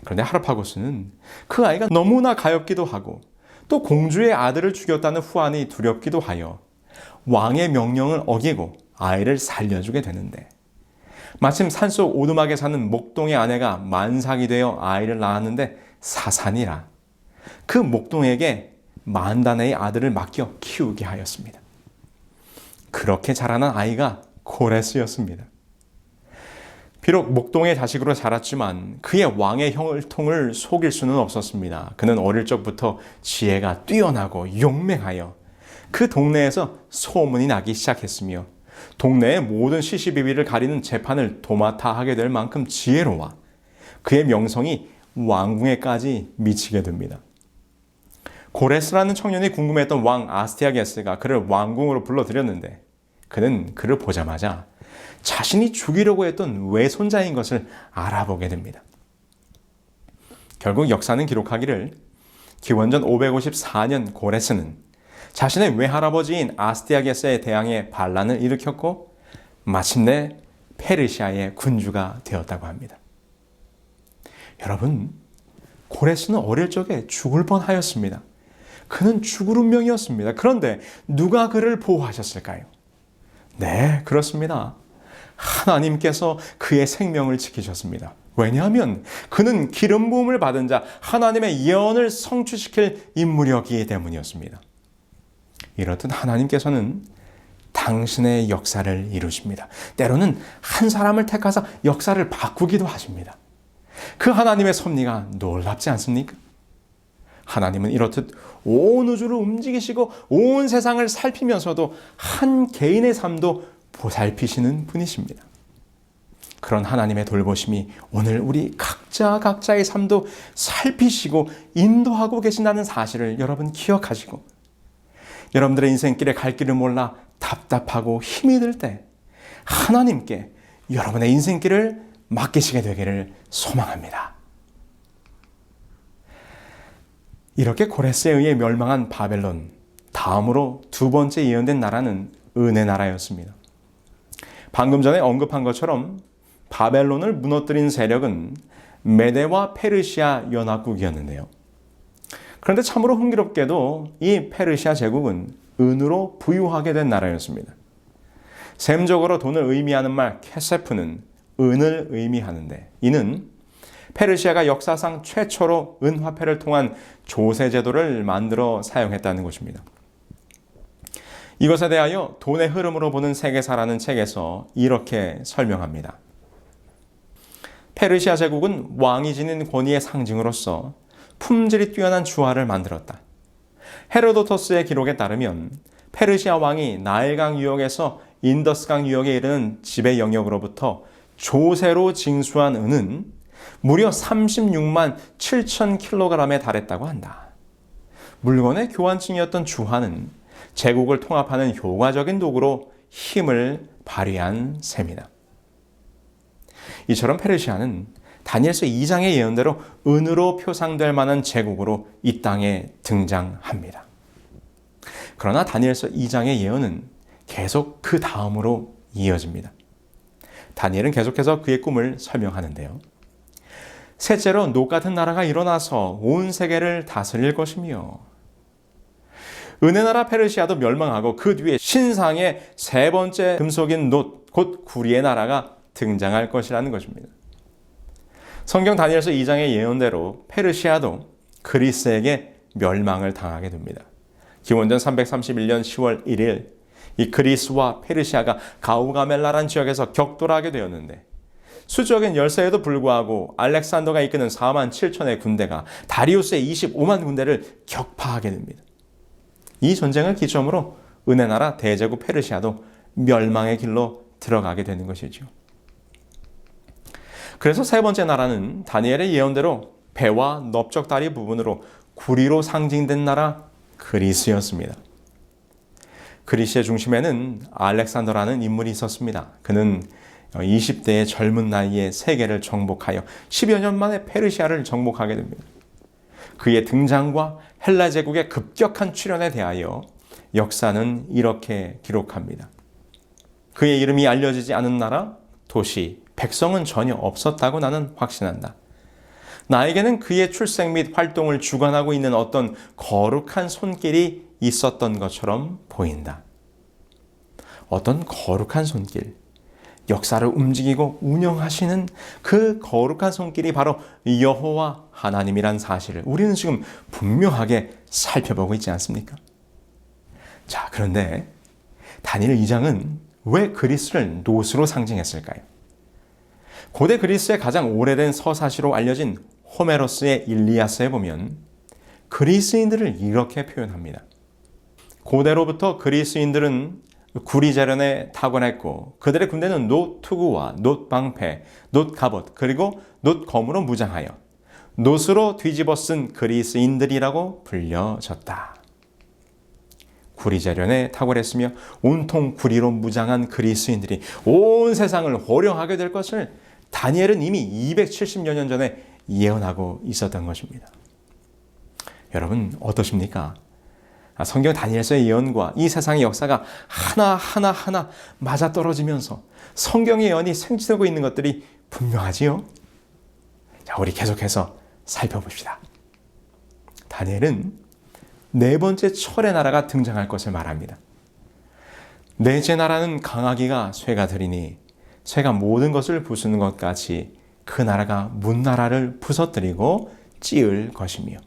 그런데 하르파고스는 그 아이가 너무나 가엾기도 하고 또 공주의 아들을 죽였다는 후환이 두렵기도 하여 왕의 명령을 어기고 아이를 살려주게 되는데, 마침 산속 오두막에 사는 목동의 아내가 만삭이 되어 아이를 낳았는데 사산이라 그 목동에게 만다네의 아들을 맡겨 키우게 하였습니다. 그렇게 자라난 아이가 고레스였습니다. 비록 목동의 자식으로 자랐지만 그의 왕의 혈통을 속일 수는 없었습니다. 그는 어릴 적부터 지혜가 뛰어나고 용맹하여 그 동네에서 소문이 나기 시작했으며 동네의 모든 시시비비를 가리는 재판을 도맡아 하게 될 만큼 지혜로워 그의 명성이 왕궁에까지 미치게 됩니다. 고레스라는 청년이 궁금했던 왕 아스티아게스가 그를 왕궁으로 불러들였는데 그는 그를 보자마자 자신이 죽이려고 했던 외손자인 것을 알아보게 됩니다. 결국 역사는 기록하기를 기원전 554년 고레스는 자신의 외할아버지인 아스티아게스에 대항해 반란을 일으켰고 마침내 페르시아의 군주가 되었다고 합니다. 여러분, 고레스는 어릴 적에 죽을 뻔하였습니다. 그는 죽을 운명이었습니다. 그런데 누가 그를 보호하셨을까요? 네, 그렇습니다. 하나님께서 그의 생명을 지키셨습니다. 왜냐하면 그는 기름 부음을 받은 자, 하나님의 예언을 성취시킬 인물이었기 때문이었습니다. 이렇듯 하나님께서는 당신의 역사를 이루십니다. 때로는 한 사람을 택하사 역사를 바꾸기도 하십니다. 그 하나님의 섭리가 놀랍지 않습니까? 하나님은 이렇듯 온 우주를 움직이시고 온 세상을 살피면서도 한 개인의 삶도 보살피시는 분이십니다. 그런 하나님의 돌보심이 오늘 우리 각자의 삶도 살피시고 인도하고 계신다는 사실을 여러분 기억하시고, 여러분들의 인생길에 갈 길을 몰라 답답하고 힘이 들 때 하나님께 여러분의 인생길을 맡기시게 되기를 소망합니다. 이렇게 고레스에 의해 멸망한 바벨론, 다음으로 두 번째 예언된 나라는 은혜 나라였습니다. 방금 전에 언급한 것처럼 바벨론을 무너뜨린 세력은 메데와 페르시아 연합국이었는데요. 그런데 참으로 흥미롭게도 이 페르시아 제국은 은으로 부유하게 된 나라였습니다. 셈적으로 돈을 의미하는 말 케세프는 은을 의미하는데, 이는 페르시아가 역사상 최초로 은화폐를 통한 조세 제도를 만들어 사용했다는 것입니다. 이것에 대하여 돈의 흐름으로 보는 세계사라는 책에서 이렇게 설명합니다. 페르시아 제국은 왕이 지닌 권위의 상징으로서 품질이 뛰어난 주화를 만들었다. 헤로도토스의 기록에 따르면 페르시아 왕이 나일강 유역에서 인더스강 유역에 이르는 지배 영역으로부터 조세로 징수한 은은 무려 36만 7천 킬로그램에 달했다고 한다. 물건의 교환증이었던 주화는 제국을 통합하는 효과적인 도구로 힘을 발휘한 셈이다. 이처럼 페르시아는 다니엘서 2장의 예언대로 은으로 표상될 만한 제국으로 이 땅에 등장합니다. 그러나 다니엘서 2장의 예언은 계속 그 다음으로 이어집니다. 다니엘은 계속해서 그의 꿈을 설명하는데요. 셋째로 녹 같은 나라가 일어나서 온 세계를 다스릴 것이며, 은혜 나라 페르시아도 멸망하고 그 뒤에 신상의 세 번째 금속인 놋, 곧 구리의 나라가 등장할 것이라는 것입니다. 성경 다니엘서 2장의 예언대로 페르시아도 그리스에게 멸망을 당하게 됩니다. 기원전 331년 10월 1일 이 그리스와 페르시아가 가우가멜라란 지역에서 격돌하게 되었는데, 수적인 열세에도 불구하고 알렉산더가 이끄는 4만 7천의 군대가 다리우스의 25만 군대를 격파하게 됩니다. 이 전쟁을 기점으로 은혜 나라 대제국 페르시아도 멸망의 길로 들어가게 되는 것이죠. 그래서 세 번째 나라는 다니엘의 예언대로 배와 넓적다리 부분으로 구리로 상징된 나라 그리스였습니다. 그리스의 중심에는 알렉산더라는 인물이 있었습니다. 그는 20대의 젊은 나이에 세계를 정복하여 10여 년 만에 페르시아를 정복하게 됩니다. 그의 등장과 헬라 제국의 급격한 출현에 대하여 역사는 이렇게 기록합니다. 그의 이름이 알려지지 않은 나라, 도시, 백성은 전혀 없었다고 나는 확신한다. 나에게는 그의 출생 및 활동을 주관하고 있는 어떤 거룩한 손길이 있었던 것처럼 보인다. 어떤 거룩한 손길, 역사를 움직이고 운영하시는 그 거룩한 손길이 바로 여호와 하나님이란 사실을 우리는 지금 분명하게 살펴보고 있지 않습니까? 자, 그런데 다니엘 2장은 왜 그리스를 노스로 상징했을까요? 고대 그리스의 가장 오래된 서사시로 알려진 호메로스의 일리아스에 보면 그리스인들을 이렇게 표현합니다. 고대로부터 그리스인들은 구리자련에 탁월했고 그들의 군대는 놋투구와 놋방패, 놋갑옷 그리고 놋검으로 무장하여 놋으로 뒤집어 쓴 그리스인들이라고 불려졌다. 구리자련에 탁월했으며 온통 구리로 무장한 그리스인들이 온 세상을 호령하게 될 것을 다니엘은 이미 270여 년 전에 예언하고 있었던 것입니다. 여러분 어떠십니까? 성경 다니엘서의 예언과 이 세상의 역사가 하나 맞아떨어지면서 성경의 예언이 생지되고 있는 것들이 분명하지요? 자, 우리 계속해서 살펴봅시다. 다니엘은 네 번째 철의 나라가 등장할 것을 말합니다. 넷째 나라는 강하기가 쇠가 들이니 쇠가 모든 것을 부수는 것 같이 그 나라가 문나라를 부서뜨리고 찌을 것이며,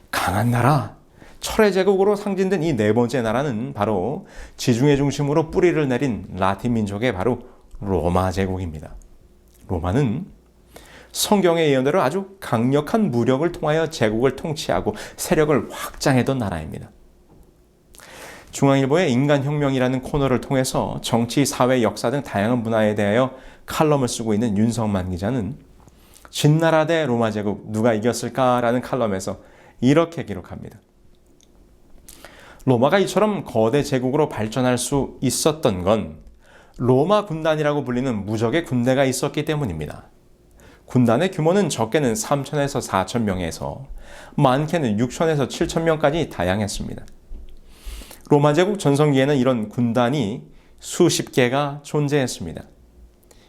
강한 나라, 철의 제국으로 상징된 이 네 번째 나라는 바로 지중해 중심으로 뿌리를 내린 라틴 민족의 바로 로마 제국입니다. 로마는 성경의 예언대로 아주 강력한 무력을 통하여 제국을 통치하고 세력을 확장했던 나라입니다. 중앙일보의 인간혁명이라는 코너를 통해서 정치, 사회, 역사 등 다양한 분야에 대하여 칼럼을 쓰고 있는 윤성만 기자는 진나라 대 로마 제국 누가 이겼을까라는 칼럼에서 이렇게 기록합니다. 로마가 이처럼 거대 제국으로 발전할 수 있었던 건 로마 군단이라고 불리는 무적의 군대가 있었기 때문입니다. 군단의 규모는 적게는 3,000에서 4,000명에서 많게는 6,000에서 7,000명까지 다양했습니다. 로마 제국 전성기에는 이런 군단이 수십 개가 존재했습니다.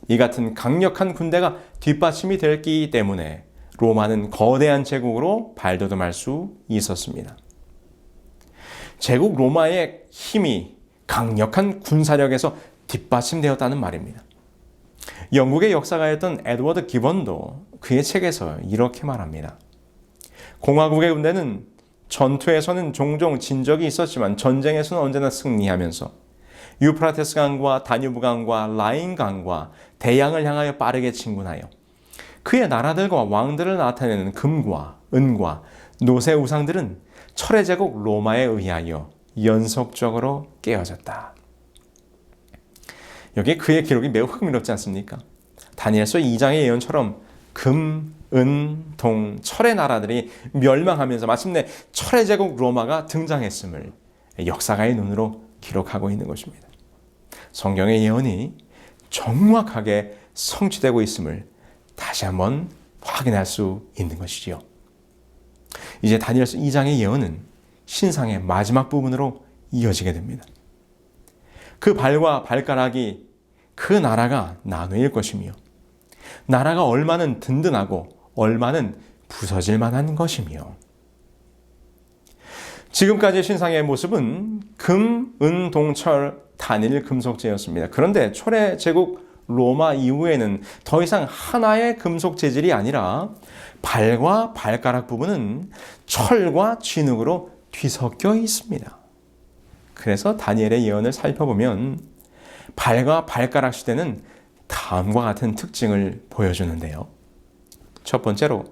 이 같은 강력한 군대가 뒷받침이 됐기 때문에 로마는 거대한 제국으로 발돋움할 수 있었습니다. 제국 로마의 힘이 강력한 군사력에서 뒷받침되었다는 말입니다. 영국의 역사가였던 에드워드 기번도 그의 책에서 이렇게 말합니다. 공화국의 군대는 전투에서는 종종 진 적이 있었지만 전쟁에서는 언제나 승리하면서 유프라테스 강과 다뉴브 강과 라인 강과 대양을 향하여 빠르게 진군하여 그의 나라들과 왕들을 나타내는 금과 은과 노새 우상들은 철의 제국 로마에 의하여 연속적으로 깨어졌다. 여기 그의 기록이 매우 흥미롭지 않습니까? 다니엘서 2장의 예언처럼 금, 은, 동, 철의 나라들이 멸망하면서 마침내 철의 제국 로마가 등장했음을 역사가의 눈으로 기록하고 있는 것입니다. 성경의 예언이 정확하게 성취되고 있음을 다시 한번 확인할 수 있는 것이지요. 이제 다니엘서 2장의 예언은 신상의 마지막 부분으로 이어지게 됩니다. 그 발과 발가락이 그 나라가 나누일 것이며 나라가 얼마는 든든하고 얼마는 부서질 만한 것이며, 지금까지의 신상의 모습은 금, 은, 동, 철, 단일 금속재였습니다. 그런데 철의 제국 로마 이후에는 더 이상 하나의 금속 재질이 아니라 발과 발가락 부분은 철과 진흙으로 뒤섞여 있습니다. 그래서 다니엘의 예언을 살펴보면 발과 발가락 시대는 다음과 같은 특징을 보여주는데요. 첫 번째로,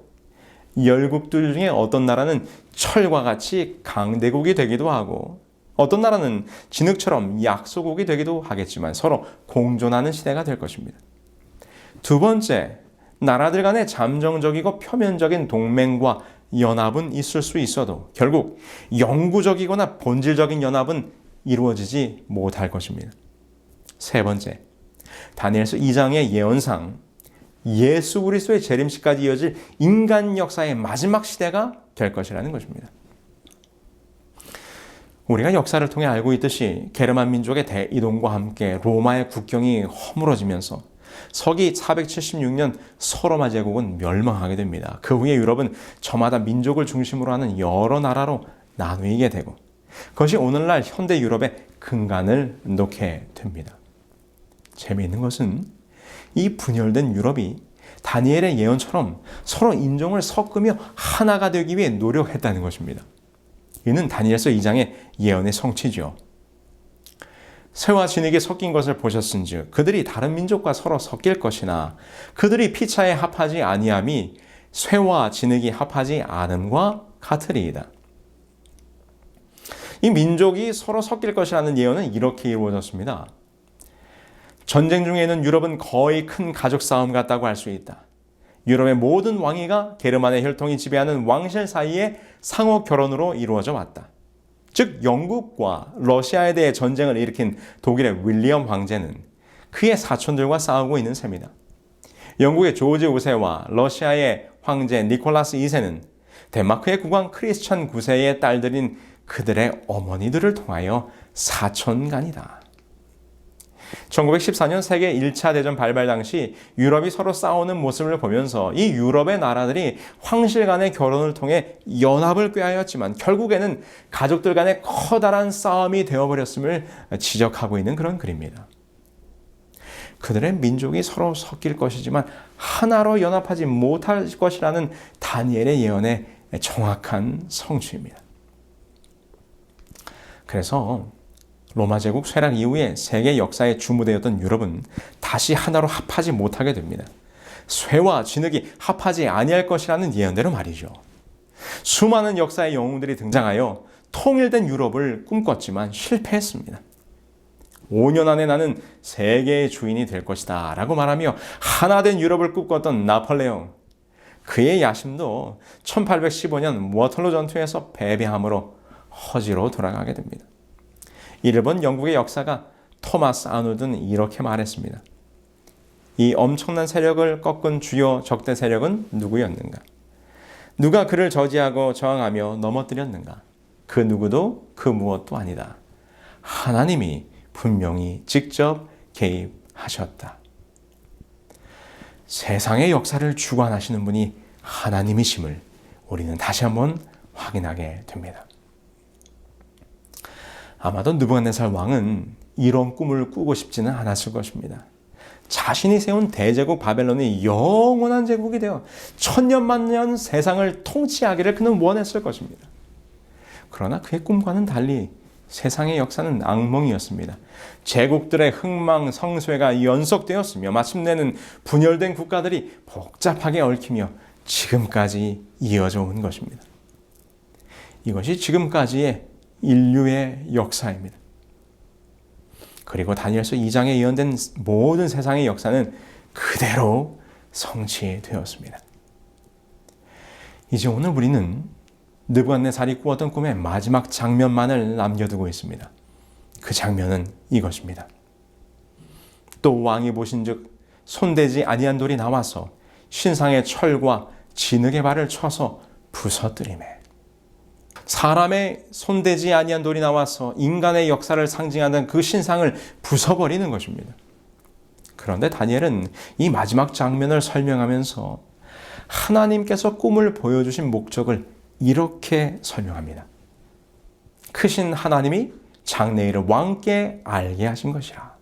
열국들 중에 어떤 나라는 철과 같이 강대국이 되기도 하고 어떤 나라는 진흙처럼 약소국이 되기도 하겠지만 서로 공존하는 시대가 될 것입니다. 두 번째, 나라들 간의 잠정적이고 표면적인 동맹과 연합은 있을 수 있어도 결국 영구적이거나 본질적인 연합은 이루어지지 못할 것입니다. 세 번째, 다니엘서 2장의 예언상 예수 그리스도의 재림시까지 이어질 인간 역사의 마지막 시대가 될 것이라는 것입니다. 우리가 역사를 통해 알고 있듯이 게르만 민족의 대이동과 함께 로마의 국경이 허물어지면서 서기 476년 서로마 제국은 멸망하게 됩니다. 그 후에 유럽은 저마다 민족을 중심으로 하는 여러 나라로 나누게 되고 그것이 오늘날 현대 유럽의 근간을 놓게 됩니다. 재미있는 것은 이 분열된 유럽이 다니엘의 예언처럼 서로 인종을 섞으며 하나가 되기 위해 노력했다는 것입니다. 이는 다니엘서 2장의 예언의 성취죠. 새와 진흙이 섞인 것을 보셨은즉 그들이 다른 민족과 서로 섞일 것이나 그들이 피차에 합하지 아니함이 쇠와 진흙이 합하지 않음과 같으리이다. 이 민족이 서로 섞일 것이라는 예언은 이렇게 이루어졌습니다. 전쟁 중에는 유럽은 거의 큰 가족 싸움 같다고 할 수 있다. 유럽의 모든 왕위가 게르만의 혈통이 지배하는 왕실 사이의 상호 결혼으로 이루어져 왔다. 즉 영국과 러시아에 대해 전쟁을 일으킨 독일의 윌리엄 황제는 그의 사촌들과 싸우고 있는 셈이다. 영국의 조지 5세와 러시아의 황제 니콜라스 2세는 덴마크의 국왕 크리스천 9세의 딸들인 그들의 어머니들을 통하여 사촌간이다. 1914년 세계 1차 대전 발발 당시 유럽이 서로 싸우는 모습을 보면서 이 유럽의 나라들이 황실 간의 결혼을 통해 연합을 꾀하였지만 결국에는 가족들 간의 커다란 싸움이 되어버렸음을 지적하고 있는 그런 글입니다. 그들의 민족이 서로 섞일 것이지만 하나로 연합하지 못할 것이라는 다니엘의 예언의 정확한 성취입니다. 그래서 로마 제국 쇠락 이후에 세계 역사의 주무대였던 유럽은 다시 하나로 합하지 못하게 됩니다. 쇠와 진흙이 합하지 아니할 것이라는 예언대로 말이죠. 수많은 역사의 영웅들이 등장하여 통일된 유럽을 꿈꿨지만 실패했습니다. 5년 안에 나는 세계의 주인이 될 것이다 라고 말하며 하나된 유럽을 꿈꿨던 나폴레옹. 그의 야심도 1815년 워털루 전투에서 패배함으로 허지로 돌아가게 됩니다. 이를 본 영국의 역사가 토마스 아놀드는 이렇게 말했습니다. 이 엄청난 세력을 꺾은 주요 적대 세력은 누구였는가? 누가 그를 저지하고 저항하며 넘어뜨렸는가? 그 누구도 그 무엇도 아니다. 하나님이 분명히 직접 개입하셨다. 세상의 역사를 주관하시는 분이 하나님이심을 우리는 다시 한번 확인하게 됩니다. 아마도 느부갓네살 왕은 이런 꿈을 꾸고 싶지는 않았을 것입니다. 자신이 세운 대제국 바벨론이 영원한 제국이 되어 천년만년 세상을 통치하기를 그는 원했을 것입니다. 그러나 그의 꿈과는 달리 세상의 역사는 악몽이었습니다. 제국들의 흥망성쇠가 연속되었으며 마침내는 분열된 국가들이 복잡하게 얽히며 지금까지 이어져 온 것입니다. 이것이 지금까지의 인류의 역사입니다. 그리고 다니엘서 2장에 예언된 모든 세상의 역사는 그대로 성취되었습니다. 이제 오늘 우리는 느부갓네살이 꾸었던 꿈의 마지막 장면만을 남겨두고 있습니다. 그 장면은 이것입니다. 또 왕이 보신즉 손대지 아니한 돌이 나와서 신상의 철과 진흙의 발을 쳐서 부서뜨리매. 사람의 손대지 아니한 돌이 나와서 인간의 역사를 상징하는 그 신상을 부숴버리는 것입니다. 그런데 다니엘은 이 마지막 장면을 설명하면서 하나님께서 꿈을 보여주신 목적을 이렇게 설명합니다. 크신 하나님이 장래일을 왕께 알게 하신 것이라.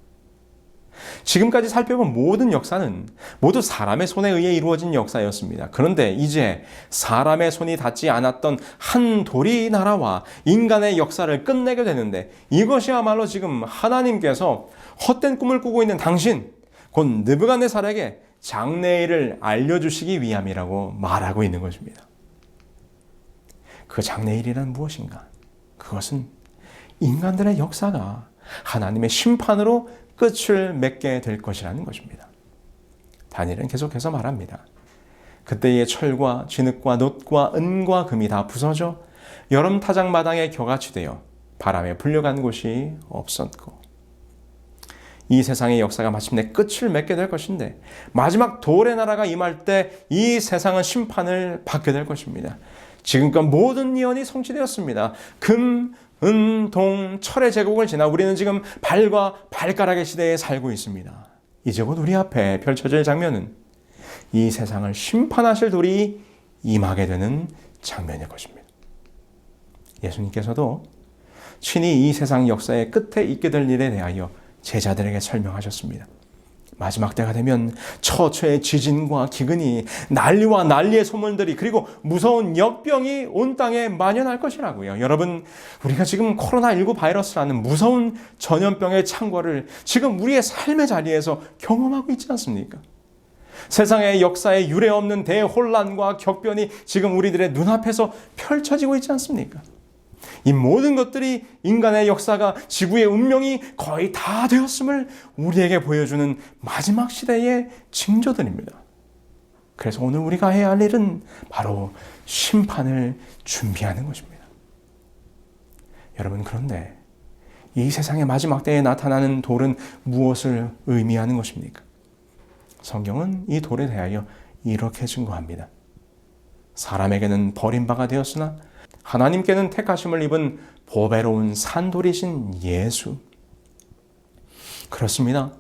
지금까지 살펴본 모든 역사는 모두 사람의 손에 의해 이루어진 역사였습니다. 그런데 이제 사람의 손이 닿지 않았던 한 돌이 나라와 인간의 역사를 끝내게 되는데 이것이야말로 지금 하나님께서 헛된 꿈을 꾸고 있는 당신, 곧 느부갓네살에게 장래일을 알려주시기 위함이라고 말하고 있는 것입니다. 그 장래일이란 무엇인가? 그것은 인간들의 역사가 하나님의 심판으로 끝을 맺게 될 것이라는 것입니다. 다니엘은 계속해서 말합니다. 그때의 철과 진흙과 놋과 은과 금이 다 부서져 여름 타작마당에 겨같이 되어 바람에 불려간 곳이 없었고, 이 세상의 역사가 마침내 끝을 맺게 될 것인데 마지막 돌의 나라가 임할 때 이 세상은 심판을 받게 될 것입니다. 지금껏 모든 예언이 성취되었습니다. 금, 동, 철의 제국을 지나 우리는 지금 발과 발가락의 시대에 살고 있습니다. 이제 곧 우리 앞에 펼쳐질 장면은 이 세상을 심판하실 돌이 임하게 되는 장면일 것입니다. 예수님께서도 친히 이 세상 역사의 끝에 있게 될 일에 대하여 제자들에게 설명하셨습니다. 마지막 때가 되면 처처의 지진과 기근이, 난리와 난리의 소문들이, 그리고 무서운 역병이 온 땅에 만연할 것이라고요. 여러분, 우리가 지금 코로나19 바이러스라는 무서운 전염병의 창궐을 지금 우리의 삶의 자리에서 경험하고 있지 않습니까? 세상의 역사에 유례없는 대혼란과 격변이 지금 우리들의 눈앞에서 펼쳐지고 있지 않습니까? 이 모든 것들이 인간의 역사가, 지구의 운명이 거의 다 되었음을 우리에게 보여주는 마지막 시대의 징조들입니다. 그래서 오늘 우리가 해야 할 일은 바로 심판을 준비하는 것입니다. 여러분, 그런데 이 세상의 마지막 때에 나타나는 돌은 무엇을 의미하는 것입니까? 성경은 이 돌에 대하여 이렇게 증거합니다. 사람에게는 버림바가 되었으나 하나님께는 택하심을 입은 보배로운 산돌이신 예수. 그렇습니다.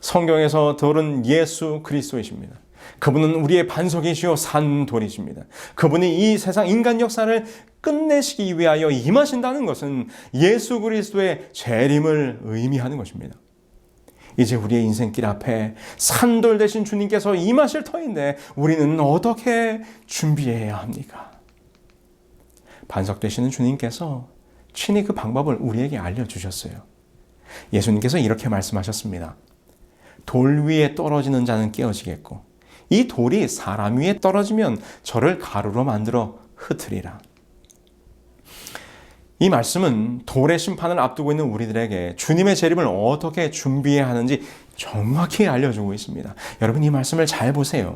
성경에서 돌은 예수 그리스도이십니다. 그분은 우리의 반석이시요 산돌이십니다. 그분이 이 세상 인간 역사를 끝내시기 위하여 임하신다는 것은 예수 그리스도의 재림을 의미하는 것입니다. 이제 우리의 인생길 앞에 산돌 되신 주님께서 임하실 터인데 우리는 어떻게 준비해야 합니까? 반석 되시는 주님께서 친히 그 방법을 우리에게 알려주셨어요. 예수님께서 이렇게 말씀하셨습니다. 돌 위에 떨어지는 자는 깨어지겠고 이 돌이 사람 위에 떨어지면 저를 가루로 만들어 흩으리라. 이 말씀은 돌의 심판을 앞두고 있는 우리들에게 주님의 재림을 어떻게 준비해야 하는지 정확히 알려주고 있습니다. 여러분, 이 말씀을 잘 보세요.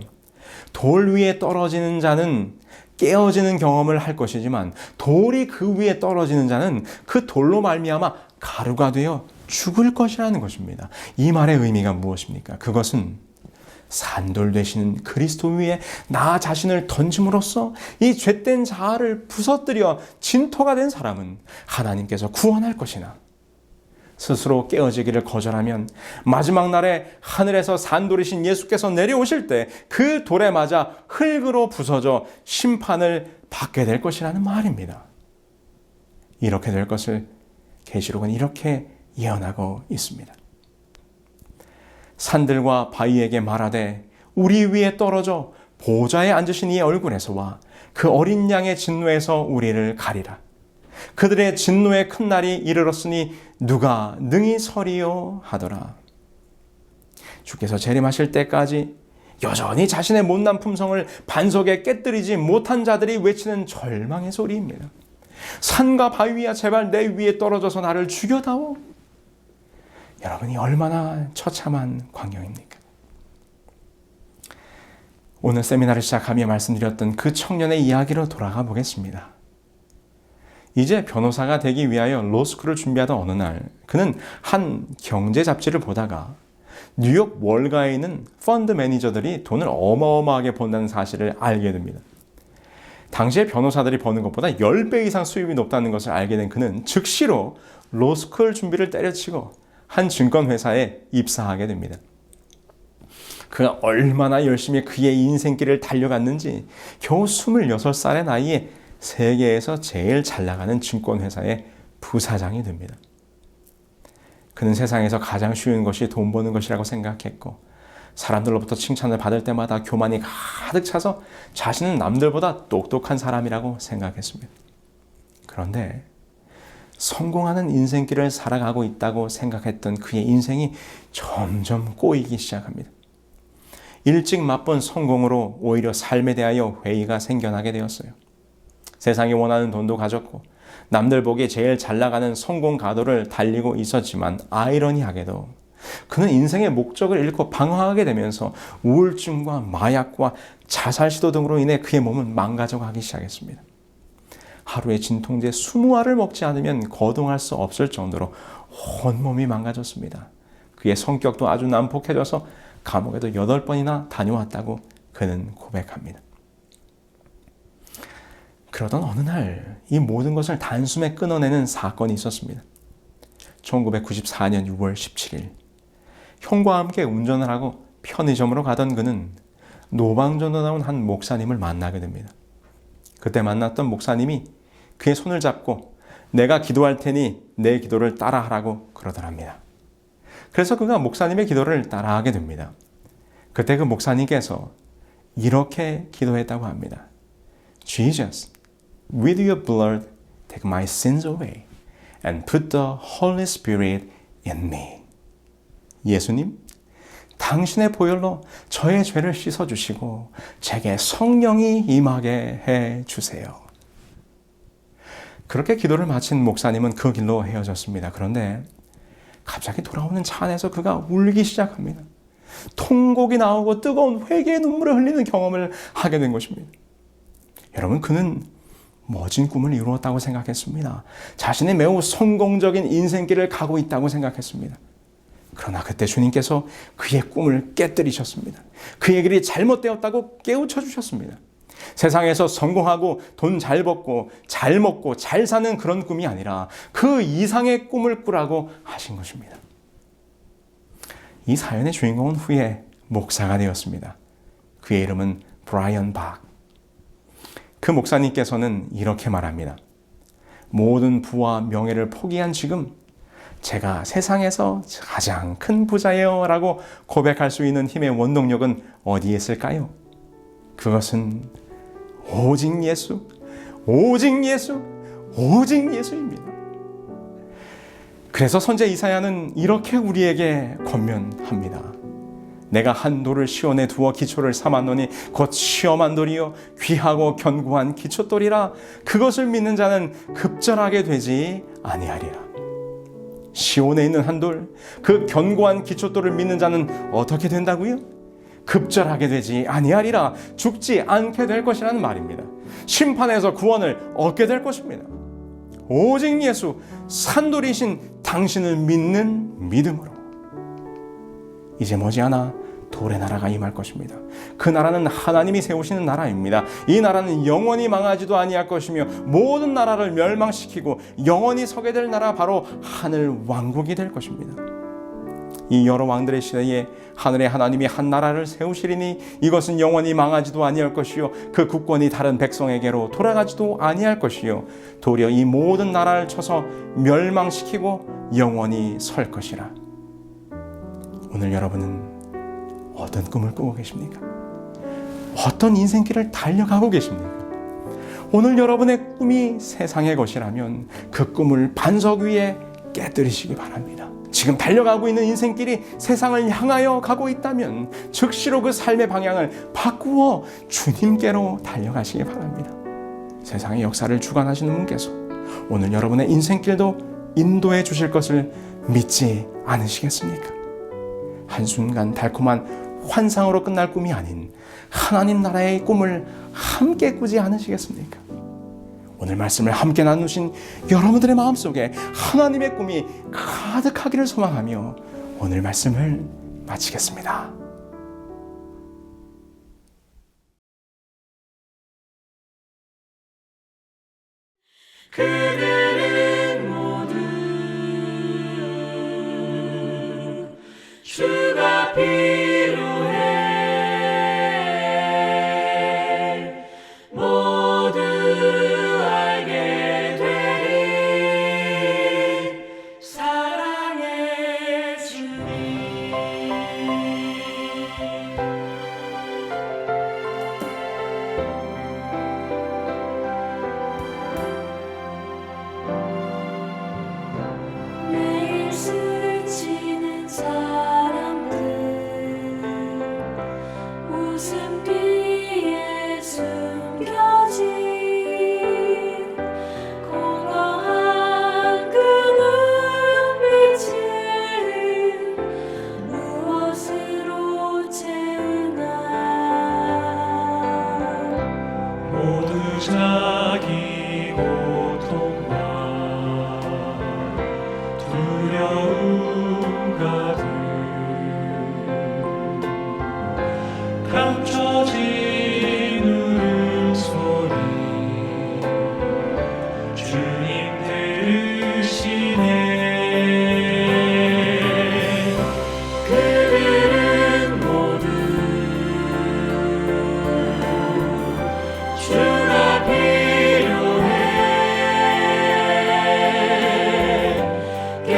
돌 위에 떨어지는 자는 깨어지는 경험을 할 것이지만 돌이 그 위에 떨어지는 자는 그 돌로 말미암아 가루가 되어 죽을 것이라는 것입니다. 이 말의 의미가 무엇입니까? 그것은 산돌 되시는 그리스도 위에 나 자신을 던짐으로써 이 죄된 자아를 부서뜨려 진토가 된 사람은 하나님께서 구원할 것이나 스스로 깨어지기를 거절하면 마지막 날에 하늘에서 산돌이신 예수께서 내려오실 때 그 돌에 맞아 흙으로 부서져 심판을 받게 될 것이라는 말입니다. 이렇게 될 것을 계시록은 이렇게 예언하고 있습니다. 산들과 바위에게 말하되 우리 위에 떨어져 보좌에 앉으신 이의 얼굴에서와 그 어린 양의 진노에서 우리를 가리라. 그들의 진노의 큰 날이 이르렀으니 누가 능히 서리요 하더라. 주께서 재림하실 때까지 여전히 자신의 못난 품성을 반석에 깨뜨리지 못한 자들이 외치는 절망의 소리입니다. 산과 바위야 제발 내 위에 떨어져서 나를 죽여다오. 여러분이 얼마나 처참한 광경입니까? 오늘 세미나를 시작하며 말씀드렸던 그 청년의 이야기로 돌아가 보겠습니다. 이제 변호사가 되기 위하여 로스쿨을 준비하던 어느 날 그는 한 경제 잡지를 보다가 뉴욕 월가에 있는 펀드 매니저들이 돈을 어마어마하게 번다는 사실을 알게 됩니다. 당시에 변호사들이 버는 것보다 10배 이상 수입이 높다는 것을 알게 된 그는 즉시로 로스쿨 준비를 때려치고 한 증권회사에 입사하게 됩니다. 그가 얼마나 열심히 그의 인생길을 달려갔는지 겨우 26살의 나이에 세계에서 제일 잘 나가는 증권회사의 부사장이 됩니다. 그는 세상에서 가장 쉬운 것이 돈 버는 것이라고 생각했고 사람들로부터 칭찬을 받을 때마다 교만이 가득 차서 자신은 남들보다 똑똑한 사람이라고 생각했습니다. 그런데 성공하는 인생길을 살아가고 있다고 생각했던 그의 인생이 점점 꼬이기 시작합니다. 일찍 맛본 성공으로 오히려 삶에 대하여 회의가 생겨나게 되었어요. 세상이 원하는 돈도 가졌고 남들 보기에 제일 잘 나가는 성공 가도를 달리고 있었지만 아이러니하게도 그는 인생의 목적을 잃고 방황하게 되면서 우울증과 마약과 자살 시도 등으로 인해 그의 몸은 망가져가기 시작했습니다. 하루에 진통제 20알을 먹지 않으면 거동할 수 없을 정도로 온몸이 망가졌습니다. 그의 성격도 아주 난폭해져서 감옥에도 8번이나 다녀왔다고 그는 고백합니다. 그러던 어느 날 이 모든 것을 단숨에 끊어내는 사건이 있었습니다. 1994년 6월 17일 형과 함께 운전을 하고 편의점으로 가던 그는 노방전으로 나온 한 목사님을 만나게 됩니다. 그때 만났던 목사님이 그의 손을 잡고 내가 기도할 테니 내 기도를 따라하라고 그러더랍니다. 그래서 그가 목사님의 기도를 따라하게 됩니다. 그때 그 목사님께서 이렇게 기도했다고 합니다. Jesus, with your blood, take my sins away and put the Holy Spirit in me. 예수님, 당신의 보혈로 저의 죄를 씻어주시고 제게 성령이 임하게 해주세요. 그렇게 기도를 마친 목사님은 그 길로 헤어졌습니다. 그런데 갑자기 돌아오는 차 안에서 그가 울기 시작합니다. 통곡이 나오고 뜨거운 회개의 눈물을 흘리는 경험을 하게 된 것입니다. 여러분, 그는 멋진 꿈을 이루었다고 생각했습니다. 자신이 매우 성공적인 인생길을 가고 있다고 생각했습니다. 그러나 그때 주님께서 그의 꿈을 깨뜨리셨습니다. 그의 길이 잘못되었다고 깨우쳐 주셨습니다. 세상에서 성공하고 돈 잘 벌고 잘 먹고 잘 사는 그런 꿈이 아니라 그 이상의 꿈을 꾸라고 하신 것입니다. 이 사연의 주인공은 후에 목사가 되었습니다. 그의 이름은 브라이언 박. 그 목사님께서는 이렇게 말합니다. 모든 부와 명예를 포기한 지금 제가 세상에서 가장 큰 부자예요 라고 고백할 수 있는 힘의 원동력은 어디에 있을까요? 그것은 오직 예수, 오직 예수, 오직 예수입니다. 그래서 선지자 이사야는 이렇게 우리에게 권면합니다. 내가 한 돌을 시온에 두어 기초를 삼았노니 곧 시험한 돌이요 귀하고 견고한 기초돌이라 그것을 믿는 자는 급전하게 되지 아니하리라. 시온에 있는 한 돌, 그 견고한 기초돌을 믿는 자는 어떻게 된다고요? 급전하게 되지 아니하리라. 죽지 않게 될 것이라는 말입니다. 심판에서 구원을 얻게 될 것입니다. 오직 예수, 산돌이신 당신을 믿는 믿음으로 이제 머지않아 돌의 나라가 임할 것입니다. 그 나라는 하나님이 세우시는 나라입니다. 이 나라는 영원히 망하지도 아니할 것이며 모든 나라를 멸망시키고 영원히 서게 될 나라 바로 하늘 왕국이 될 것입니다. 이 여러 왕들의 시대에 하늘의 하나님이 한 나라를 세우시리니 이것은 영원히 망하지도 아니할 것이요 그 국권이 다른 백성에게로 돌아가지도 아니할 것이요 도리어 이 모든 나라를 쳐서 멸망시키고 영원히 설 것이라. 오늘 여러분은 어떤 꿈을 꾸고 계십니까? 어떤 인생길을 달려가고 계십니까? 오늘 여러분의 꿈이 세상의 것이라면 그 꿈을 반석 위에 깨뜨리시기 바랍니다. 지금 달려가고 있는 인생길이 세상을 향하여 가고 있다면 즉시로 그 삶의 방향을 바꾸어 주님께로 달려가시기 바랍니다. 세상의 역사를 주관하시는 분께서 오늘 여러분의 인생길도 인도해 주실 것을 믿지 않으시겠습니까? 한순간 달콤한 환상으로 끝날 꿈이 아닌 하나님 나라의 꿈을 함께 꾸지 않으시겠습니까? 오늘 말씀을 함께 나누신 여러분들의 마음속에 하나님의 꿈이 가득하기를 소망하며 오늘 말씀을 마치겠습니다. 그들은 모두 주가 필요해 모두 알게 되리 사랑의 주님 매일 스치는 사람들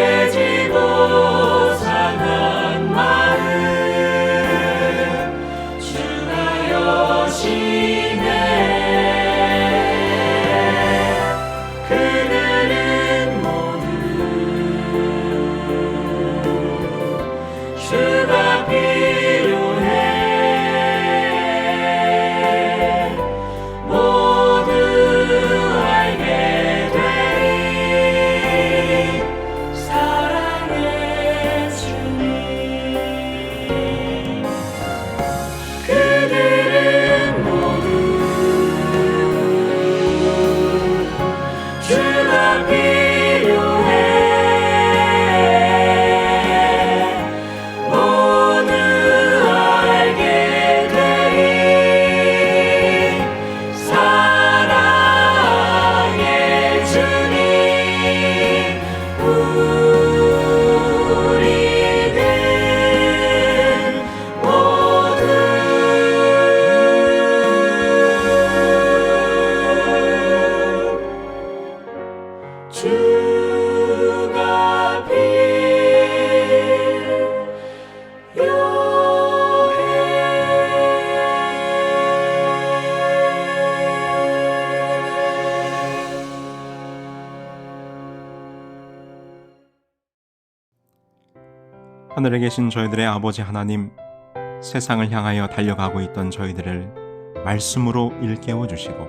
깨지고 상한 마음 주가 여시네. 그들은 모두 주가 필요해. 모두 알게 되리 사랑의 주님. 그들은 모두 주가 필요해. 모두 알게 되리 사랑의 주님. 우리들 모두 주가 필요해. 하늘에 계신 저희들의 아버지 하나님, 세상을 향하여 달려가고 있던 저희들을 말씀으로 일깨워 주시고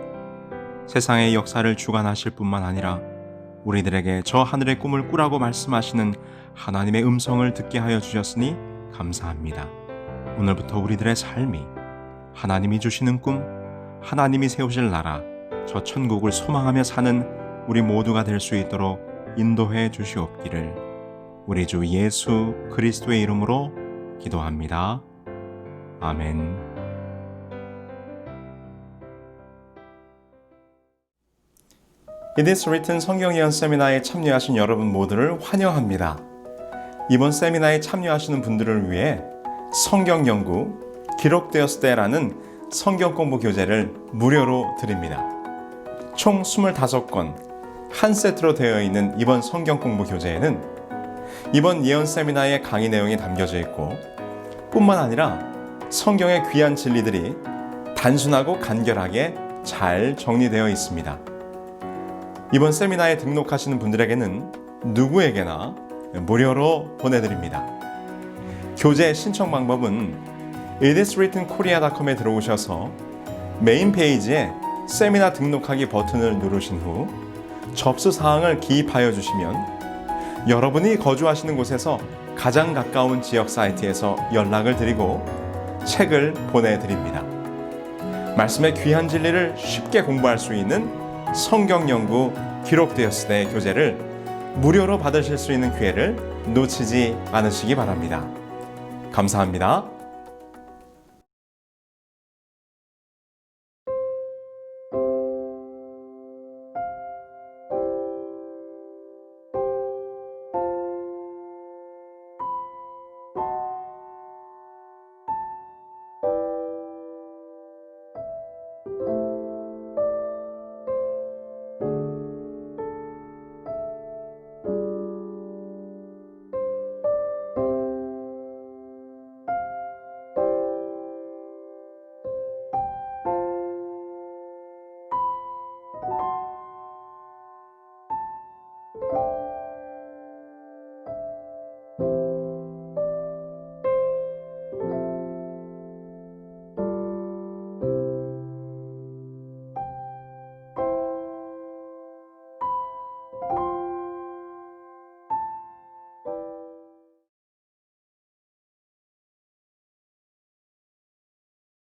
세상의 역사를 주관하실 뿐만 아니라 우리들에게 저 하늘의 꿈을 꾸라고 말씀하시는 하나님의 음성을 듣게 하여 주셨으니 감사합니다. 오늘부터 우리들의 삶이 하나님이 주시는 꿈, 하나님이 세우실 나라, 저 천국을 소망하며 사는 우리 모두가 될 수 있도록 인도해 주시옵기를 우리 주 예수 그리스도의 이름으로 기도합니다. 아멘. It is written 성경 예언 세미나에 참여하신 여러분 모두를 환영합니다. 이번 세미나에 참여하시는 분들을 위해 성경 연구 기록되었을 때라는 성경 공부 교재를 무료로 드립니다. 총 25권 한 세트로 되어 있는 이번 성경 공부 교재에는 이번 예언 세미나의 강의 내용이 담겨져 있고 뿐만 아니라 성경의 귀한 진리들이 단순하고 간결하게 잘 정리되어 있습니다. 이번 세미나에 등록하시는 분들에게는 누구에게나 무료로 보내드립니다. 교재 신청 방법은 itiswrittenkorea.com에 들어오셔서 메인 페이지에 세미나 등록하기 버튼을 누르신 후 접수 사항을 기입하여 주시면 여러분이 거주하시는 곳에서 가장 가까운 지역 사이트에서 연락을 드리고 책을 보내드립니다. 말씀의 귀한 진리를 쉽게 공부할 수 있는 성경 연구 기록되었을 때 교재를 무료로 받으실 수 있는 기회를 놓치지 않으시기 바랍니다. 감사합니다.